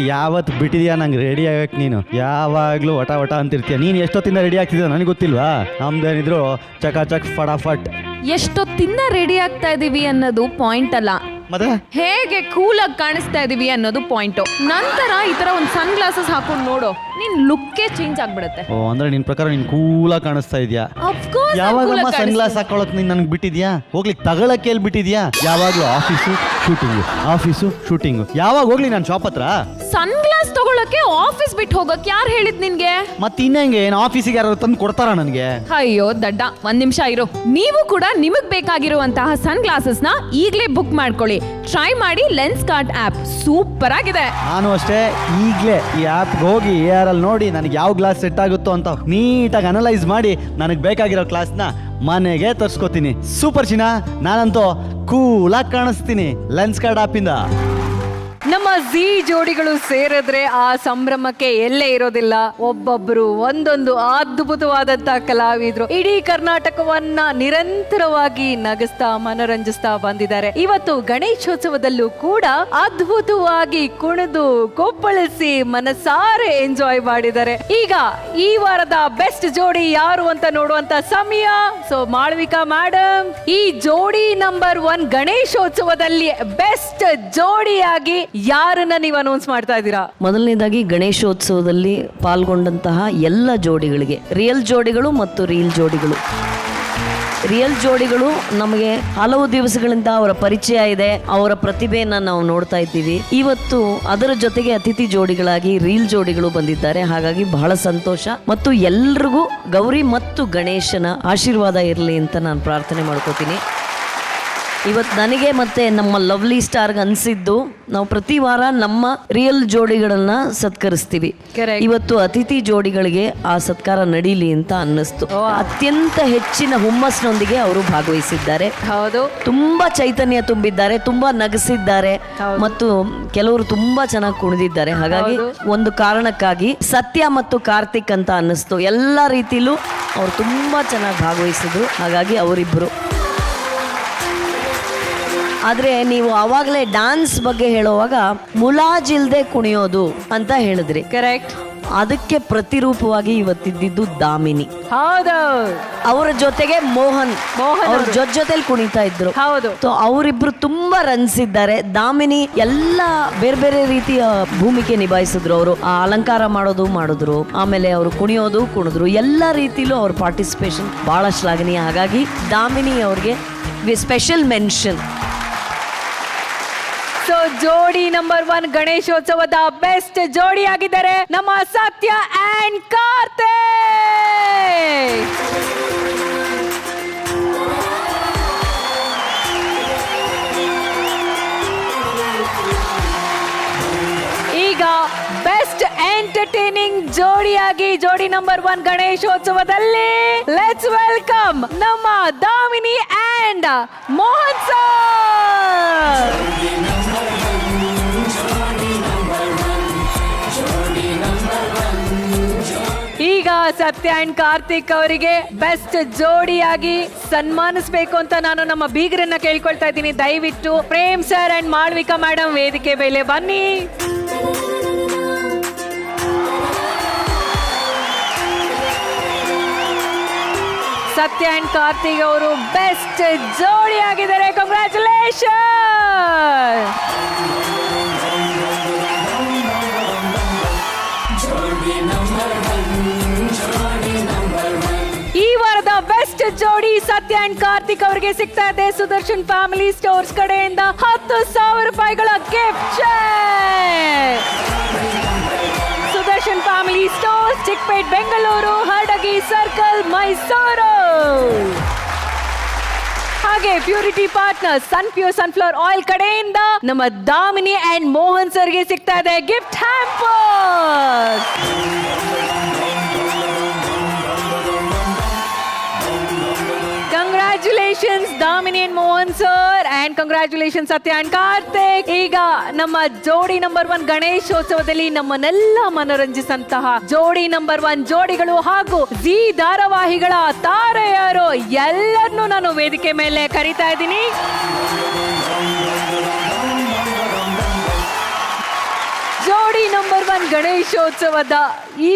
ಯಾವತ್ತು ಬಿಟ್ಟಿದ್ಯಾ ನಂಗೆ ರೆಡಿ ಆಗಕ್ಕೆ ನೀನು? ಯಾವಾಗಲೂ ವಟ ವಟ ಅಂತಿರ್ತೀಯ. ನೀನು ಎಷ್ಟೊತ್ತಿಂದ ರೆಡಿ ಆಗ್ತಿದ್ಯಾ ನನಗೆ ಗೊತ್ತಿಲ್ವಾ? ನಮ್ದೇನಿದ್ರು ಚಕಾಚಕ್ ಫಟಾಫಟ್. ಎಷ್ಟೊತ್ತಿಂದ ರೆಡಿ ಆಗ್ತಾ ಇದೀವಿ ಅನ್ನೋದು ಪಾಯಿಂಟ್ ಅಲ್ಲ, ಮತ್ತೆ ಹೇಗೆ ಕೂಲಾಗಿ ಕಾಣಿಸ್ತಾ ಇದೀವಿ ಅನ್ನೋದು ಪಾಯಿಂಟ್. ನಂತರ ಈ ತರ ಒಂದು ಸನ್ ಗ್ಲಾಸಸ್ ಹಾಕೊಂಡು ನೋಡು, ನಿನ್ ಲುಕ್ಕೇ ಚೇಂಜ್ ಆಗ್ಬಿಡುತ್ತೆ. ಓ ಅಂದ್ರೆ ನಿನ್ ಪ್ರಕಾರ ನೀನ್ ಕೂಲಾಗಿ ಕಾಣಿಸ್ತಾ ಇದೆಯಾ? ಯಾವಾಗಮ್ಮ ಸನ್ ಗ್ಲಾಸ್ ಹಾಕೊಳಕ್ ನೀನ್ ನನಗೆ ಬಿಟ್ಟಿದ್ಯಾ? ಹೋಗ್ಲಿಕ್ಕೆ ತಗೊಳಕ್ಕೆ ಎಲ್ಲಿ ಬಿಟ್ಟಿದ್ಯಾ? ಯಾವಾಗ್ಲೂ ಆಫೀಸು ಶೂಟಿಂಗು. ಯಾವಾಗ ಹೋಗ್ಲಿ ನಾನು ಶಾಪ್ ಹತ್ರ? ಸನ್ ಗ್ಲಾಸ್ ತಗೊಳಕ್ಕೆ ಆಫೀಸ್ ಬಿಟ್ಟು ಹೋಗಕ್ ಯಾರು ಹೇಳಿದ್ ನಿನ್ಗೆ? ಮತ್ತೆ ಇನ್ನಂಗೆ ಏನು ಆಫೀಸಿಗೆ ಯಾರು ತಂದು ಕೊಡ್ತಾರ ನನಗೆ? ಅಯ್ಯೋ ದಡ್ಡ, ಒಂದ್ ನಿಮಿಷ ಇರು. ನೀವು ಕೂಡ ನಿಮಗ್ ಬೇಕಾಗಿರುವಂತಹ ಸನ್ ಗ್ಲಾಸಸ್ ನ ಈಗಲೇ ಬುಕ್ ಮಾಡ್ಕೊಳ್ಳಿ. ಟ್ರೈ ಮಾಡಿ ಲೆನ್ಸ್ ಕಾರ್ಟ್ ಆಪ್, ಸೂಪರ್ ಆಗಿದೆ. ನಾನು ಅಷ್ಟೇ ಈಗಲೇ ಈ ಆ್ಯಪ್ಗೆ ಹೋಗಿ AR ಅಲ್ಲಿ ನೋಡಿ ನನಗೆ ಯಾವ ಗ್ಲಾಸ್ ಸೆಟ್ ಆಗುತ್ತೋ ಅಂತ ನೀಟಾಗಿ ಅನಲೈಸ್ ಮಾಡಿ ನನಗೆ ಬೇಕಾಗಿರೋ ಗ್ಲಾಸ್ನ ಮನೆಗೆ ತರಿಸ್ಕೋತೀನಿ. ಸೂಪರ್ ಚಿನ್ನ, ನಾನಂತೂ ಕೂಲಾಗಿ ಕಾಣಿಸ್ತೀನಿ ಲೆನ್ಸ್ ಕಾರ್ಡ್ ಆಪಿಂದ. ನಮ್ಮ ಝೀ ಜೋಡಿಗಳು ಸೇರಿದ್ರೆ ಆ ಸಂಭ್ರಮಕ್ಕೆ ಎಲ್ಲೇ ಇರೋದಿಲ್ಲ. ಒಬ್ಬೊಬ್ರು ಒಂದೊಂದು ಅದ್ಭುತವಾದಂತ ಕಲಾವಿದ್ರು ಇಡೀ ಕರ್ನಾಟಕವನ್ನ ನಿರಂತರವಾಗಿ ನಗಿಸ್ತಾ ಮನೋರಂಜಿಸ್ತಾ ಬಂದಿದ್ದಾರೆ. ಇವತ್ತು ಗಣೇಶೋತ್ಸವದಲ್ಲೂ ಕೂಡ ಅದ್ಭುತವಾಗಿ ಕುಣಿದು ಕೊಪ್ಪಳಿಸಿ ಮನಸಾರೆ ಎಂಜಾಯ್ ಮಾಡಿದ್ದಾರೆ. ಈಗ ಈ ವಾರದ ಬೆಸ್ಟ್ ಜೋಡಿ ಯಾರು ಅಂತ ನೋಡುವಂತ ಸಮಯ. ಸೊ ಮಾಳವಿಕಾ ಮೇಡಮ್, ಈ ಜೋಡಿ ನಂಬರ್ 1 ಗಣೇಶೋತ್ಸವದಲ್ಲಿ ಬೆಸ್ಟ್ ಜೋಡಿಯಾಗಿ ಯಾರನ್ನ ನೀವು ಅನೌನ್ಸ್ ಮಾಡ್ತಾ ಇದ್ದೀರಾ? ಮೊದಲನೇದಾಗಿ ಗಣೇಶೋತ್ಸವದಲ್ಲಿ ಪಾಲ್ಗೊಂಡಂತಹ ಎಲ್ಲ ಜೋಡಿಗಳಿಗೆ, ರಿಯಲ್ ಜೋಡಿಗಳು ಮತ್ತು ರೀಲ್ ಜೋಡಿಗಳು. ರಿಯಲ್ ಜೋಡಿಗಳು ನಮಗೆ ಹಲವು ದಿವಸಗಳಿಂದ ಅವರ ಪರಿಚಯ ಇದೆ, ಅವರ ಪ್ರತಿಭೆಯನ್ನ ನಾವು ನೋಡ್ತಾ ಇದ್ದೀವಿ. ಇವತ್ತು ಅದರ ಜೊತೆಗೆ ಅತಿಥಿ ಜೋಡಿಗಳಾಗಿ ರೀಲ್ ಜೋಡಿಗಳು ಬಂದಿದ್ದಾರೆ. ಹಾಗಾಗಿ ಬಹಳ ಸಂತೋಷ. ಮತ್ತು ಎಲ್ರಿಗೂ ಗೌರಿ ಮತ್ತು ಗಣೇಶನ ಆಶೀರ್ವಾದ ಇರಲಿ ಅಂತ ನಾನು ಪ್ರಾರ್ಥನೆ ಮಾಡ್ಕೋತೀನಿ. ಇವತ್ತು ನನಗೆ ಮತ್ತೆ ನಮ್ಮ ಲವ್ಲಿ ಸ್ಟಾರ್ಗೆ ಅನಿಸಿದ್ದು, ನಾವು ಪ್ರತಿ ವಾರ ನಮ್ಮ ರಿಯಲ್ ಜೋಡಿಗಳನ್ನ ಸತ್ಕರಿಸ್ತೀವಿ. ಇವತ್ತು ಅತಿಥಿ ಜೋಡಿಗಳಿಗೆ ಆ ಸತ್ಕಾರ ನಡೀಲಿ ಅಂತ ಅನ್ನಿಸ್ತು. ಅತ್ಯಂತ ಹೆಚ್ಚಿನ ಹುಮ್ಮಸ್ನೊಂದಿಗೆ ಅವರು ಭಾಗವಹಿಸಿದ್ದಾರೆ. ಹೌದು, ತುಂಬಾ ಚೈತನ್ಯ ತುಂಬಿದ್ದಾರೆ, ತುಂಬಾ ನಗಿಸಿದ್ದಾರೆ ಮತ್ತು ಕೆಲವರು ತುಂಬಾ ಚೆನ್ನಾಗಿ ಕುಣಿದಿದ್ದಾರೆ. ಹಾಗಾಗಿ ಒಂದು ಕಾರಣಕ್ಕಾಗಿ ಸತ್ಯ ಮತ್ತು ಕಾರ್ತಿಕ್ ಅಂತ ಅನ್ನಿಸ್ತು. ಎಲ್ಲ ರೀತಿಲೂ ಅವರು ತುಂಬಾ ಚೆನ್ನಾಗಿ ಭಾಗವಹಿಸಿದ್ರು. ಹಾಗಾಗಿ ಅವರಿಬ್ಬರು ಆದ್ರೆ ನೀವು ಅವಾಗಲೇ ಡಾನ್ಸ್ ಬಗ್ಗೆ ಹೇಳುವಾಗ ಮುಲಾಜಿಲ್ದೆ ಕುಣಿಯೋದು ಅಂತ ಹೇಳಿದ್ರಿ. ಕರೆಕ್ಟ್. ಅದಕ್ಕೆ ಪ್ರತಿರೂಪವಾಗಿ ಇವತ್ತಿದ್ದು ದಾಮಿನಿ. ಹೌದು. ಅವರ ಜೊತೆಗೆ ಮೋಹನ್ ಅವ್ರ ಜೊತೆಲಿ ಕುಣಿತಾ ಇದ್ರು. ಹೌದು. ಅವರಿಬ್ರು ತುಂಬಾ ರನ್ಸಿದ್ದಾರೆ. ದಾಮಿನಿ ಎಲ್ಲ ಬೇರೆ ಬೇರೆ ರೀತಿಯ ಭೂಮಿಕೆ ನಿಭಾಯಿಸಿದ್ರು. ಅವರು ಅಲಂಕಾರ ಮಾಡಿದ್ರು, ಆಮೇಲೆ ಅವರು ಕುಣಿದ್ರು, ಎಲ್ಲ ರೀತಿಲೂ ಅವ್ರ ಪಾರ್ಟಿಸಿಪೇಷನ್ ಬಹಳ ಶ್ಲಾಘನೀಯ. ಹಾಗಾಗಿ ದಾಮಿನಿ ಅವ್ರಿಗೆ ಸ್ಪೆಷಲ್ ಮೆನ್ಷನ್. ಸೊ ಜೋಡಿ ನಂಬರ್ 1 ಗಣೇಶೋತ್ಸವದ ಬೆಸ್ಟ್ ಜೋಡಿ ಆಗಿದ್ದಾರೆ ನಮ್ಮ ಸತ್ಯ ಅಂಡ್ ಕಾರ್ತಿಕ್. ಈಗ ಬೆಸ್ಟ್ ಎಂಟರ್ಟೈನಿಂಗ್ ಜೋಡಿಯಾಗಿ ಜೋಡಿ ನಂಬರ್ 1 ಗಣೇಶೋತ್ಸವದಲ್ಲಿ ಲೆಟ್ಸ್ ವೆಲ್ಕಮ್ ನಮ್ಮ ದಾಮಿನಿ ಅಂಡ್ ಮೋಹನ್ ಸರ್. ಈಗ ಸತ್ಯ ಅಂಡ್ ಕಾರ್ತಿಕ್ ಅವರಿಗೆ ಬೆಸ್ಟ್ ಜೋಡಿಯಾಗಿ ಸನ್ಮಾನಿಸಬೇಕು ಅಂತ ನಾನು ನಮ್ಮ ಬೀಗರನ್ನ ಕೇಳ್ಕೊಳ್ತಾ ಇದ್ದೀನಿ. ದಯವಿಟ್ಟು Prem sir and Malvika madam ವೇದಿಕೆ ಮೇಲೆ ಬನ್ನಿ. ಸತ್ಯ ಅಂಡ್ ಕಾರ್ತಿಕ್ ಅವರು ಬೆಸ್ಟ್ ಜೋಡಿ ಆಗಿದ್ದಾರೆ. ಕಂಗ್ರ್ಯಾಚುಲೇಷನ್. ಈ ವಾರದ ಬೆಸ್ಟ್ ಜೋಡಿ ಸತ್ಯ ಅಂಡ್ ಕಾರ್ತಿಕ್ ಅವರಿಗೆ ಸಿಗ್ತಾ ಇದೆ ಸುದರ್ಶನ್ ಫ್ಯಾಮಿಲಿ ಸ್ಟೋರ್ಸ್ ಕಡೆಯಿಂದ 10,000 ರೂಪಾಯಿಗಳ gift. Sudarshan family stores, Chickpet, Bengaluru, Hadagi circle, Mysuru. ಹಾಗೆ purity partner Sunpure sunflower oil ಕಡೆಯಿಂದ ನಮ್ಮ ದಾಮಿನಿ ಅಂಡ್ ಮೋಹನ್ ಸರ್ಗೆ ಸಿಗ್ತಾ ಇದೆ gift hamper. Congratulations Damini and Mohan sir and congratulations Satya and Karthik. ಈಗ ನಮ್ಮ ಜೋಡಿ ನಂಬರ್ 1 ಗಣೇಶೋತ್ಸವದಲ್ಲಿ ನಮ್ಮನ್ನೆಲ್ಲ ಮನರಂಜಿಸಂತಹ ಜೋಡಿ ನಂಬರ್ 1 ಜೋಡಿಗಳು ಹಾಗೂ ಜಿ ಧಾರಾವಾಹಿಗಳ ತಾರೆಯರು ಎಲ್ಲರನ್ನೂ ನಾನು ವೇದಿಕೆ ಮೇಲೆ ಕರೀತಾ ಇದ್ದೀನಿ. ಜೋಡಿ ನಂಬರ್ 1 ಗಣೇಶೋತ್ಸವದ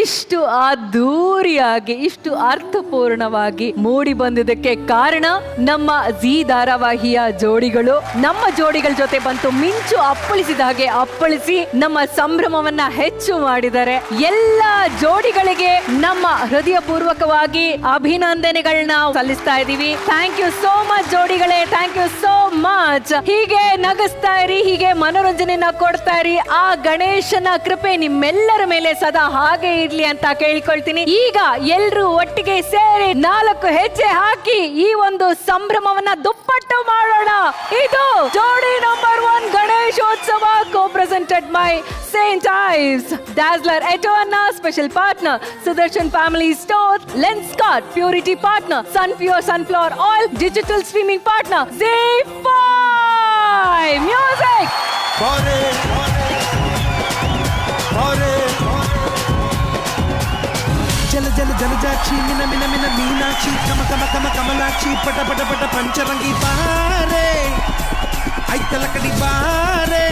ಇಷ್ಟು ಅದ್ದೂರಿಯಾಗಿ ಇಷ್ಟು ಅರ್ಥಪೂರ್ಣವಾಗಿ ಮೂಡಿ ಬಂದಿದ್ದಕ್ಕೆ ಕಾರಣ ನಮ್ಮ ಜಿ ಧಾರಾವಾಹಿಯ ಜೋಡಿಗಳು. ನಮ್ಮ ಜೋಡಿಗಳ ಜೊತೆ ಬಂತು ಮಿಂಚು ಅಪ್ಪಳಿಸಿದ ಹಾಗೆ ಅಪ್ಪಳಿಸಿ ನಮ್ಮ ಸಂಭ್ರಮವನ್ನ ಹೆಚ್ಚು ಮಾಡಿದ್ದಾರೆ. ಎಲ್ಲ ಜೋಡಿಗಳಿಗೆ ನಮ್ಮ ಹೃದಯ ಪೂರ್ವಕವಾಗಿ ಅಭಿನಂದನೆಗಳನ್ನ ಸಲ್ಲಿಸ್ತಾ ಇದ್ದೀವಿ. ಥ್ಯಾಂಕ್ ಯು ಸೋ ಮಚ್ ಜೋಡಿಗಳೇ, ಥ್ಯಾಂಕ್ ಯು ಸೋ ಮಚ್. ಹೀಗೆ ನಗಿಸ್ತಾ ಇರಿ, ಹೀಗೆ ಮನೋರಂಜನೆನ ಕೊಡ್ತಾ ಇರಿ. ಆ ಗಣೇಶನ ಕೃಪೆ ನಿಮ್ಮೆಲ್ಲರ ಮೇಲೆ ಸದಾ ಹಾಗೆ ಇರ್ಲಿ ಅಂತ ಕೇಳ್ಕೊಳ್ತೀನಿ. ಈಗ ಎಲ್ರು ಒಟ್ಟಿಗೆ ಸೇರಿ 4 ಹೆಜ್ಜೆ ಹಾಕಿ ಈ ಒಂದು ಸಂಭ್ರಮವನ್ನ ದುಪ್ಪಟ್ಟು ಮಾಡೋಣ. ಇದು ಜೋಡಿ number 1 Ganeshotsava co-presented by St. Ives, Dazzler Etoana, special partner Sudarshan Family Store, Lenskart, purity partner Sunpure Sunflower Oil, digital streaming partner Z5 Music. జల జల జలజాక్షి మిన మిన మిన మీనాక్షి కమ కమ కమ కమలాక్షి పట పట పట పంచరంగి బారే ఐతలకడి బారే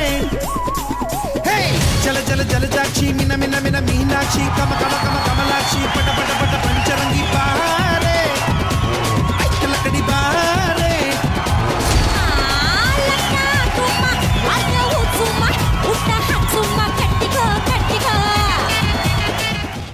హే జల జల జలజాక్షి మిన మిన మిన మీనాక్షి కమ కమ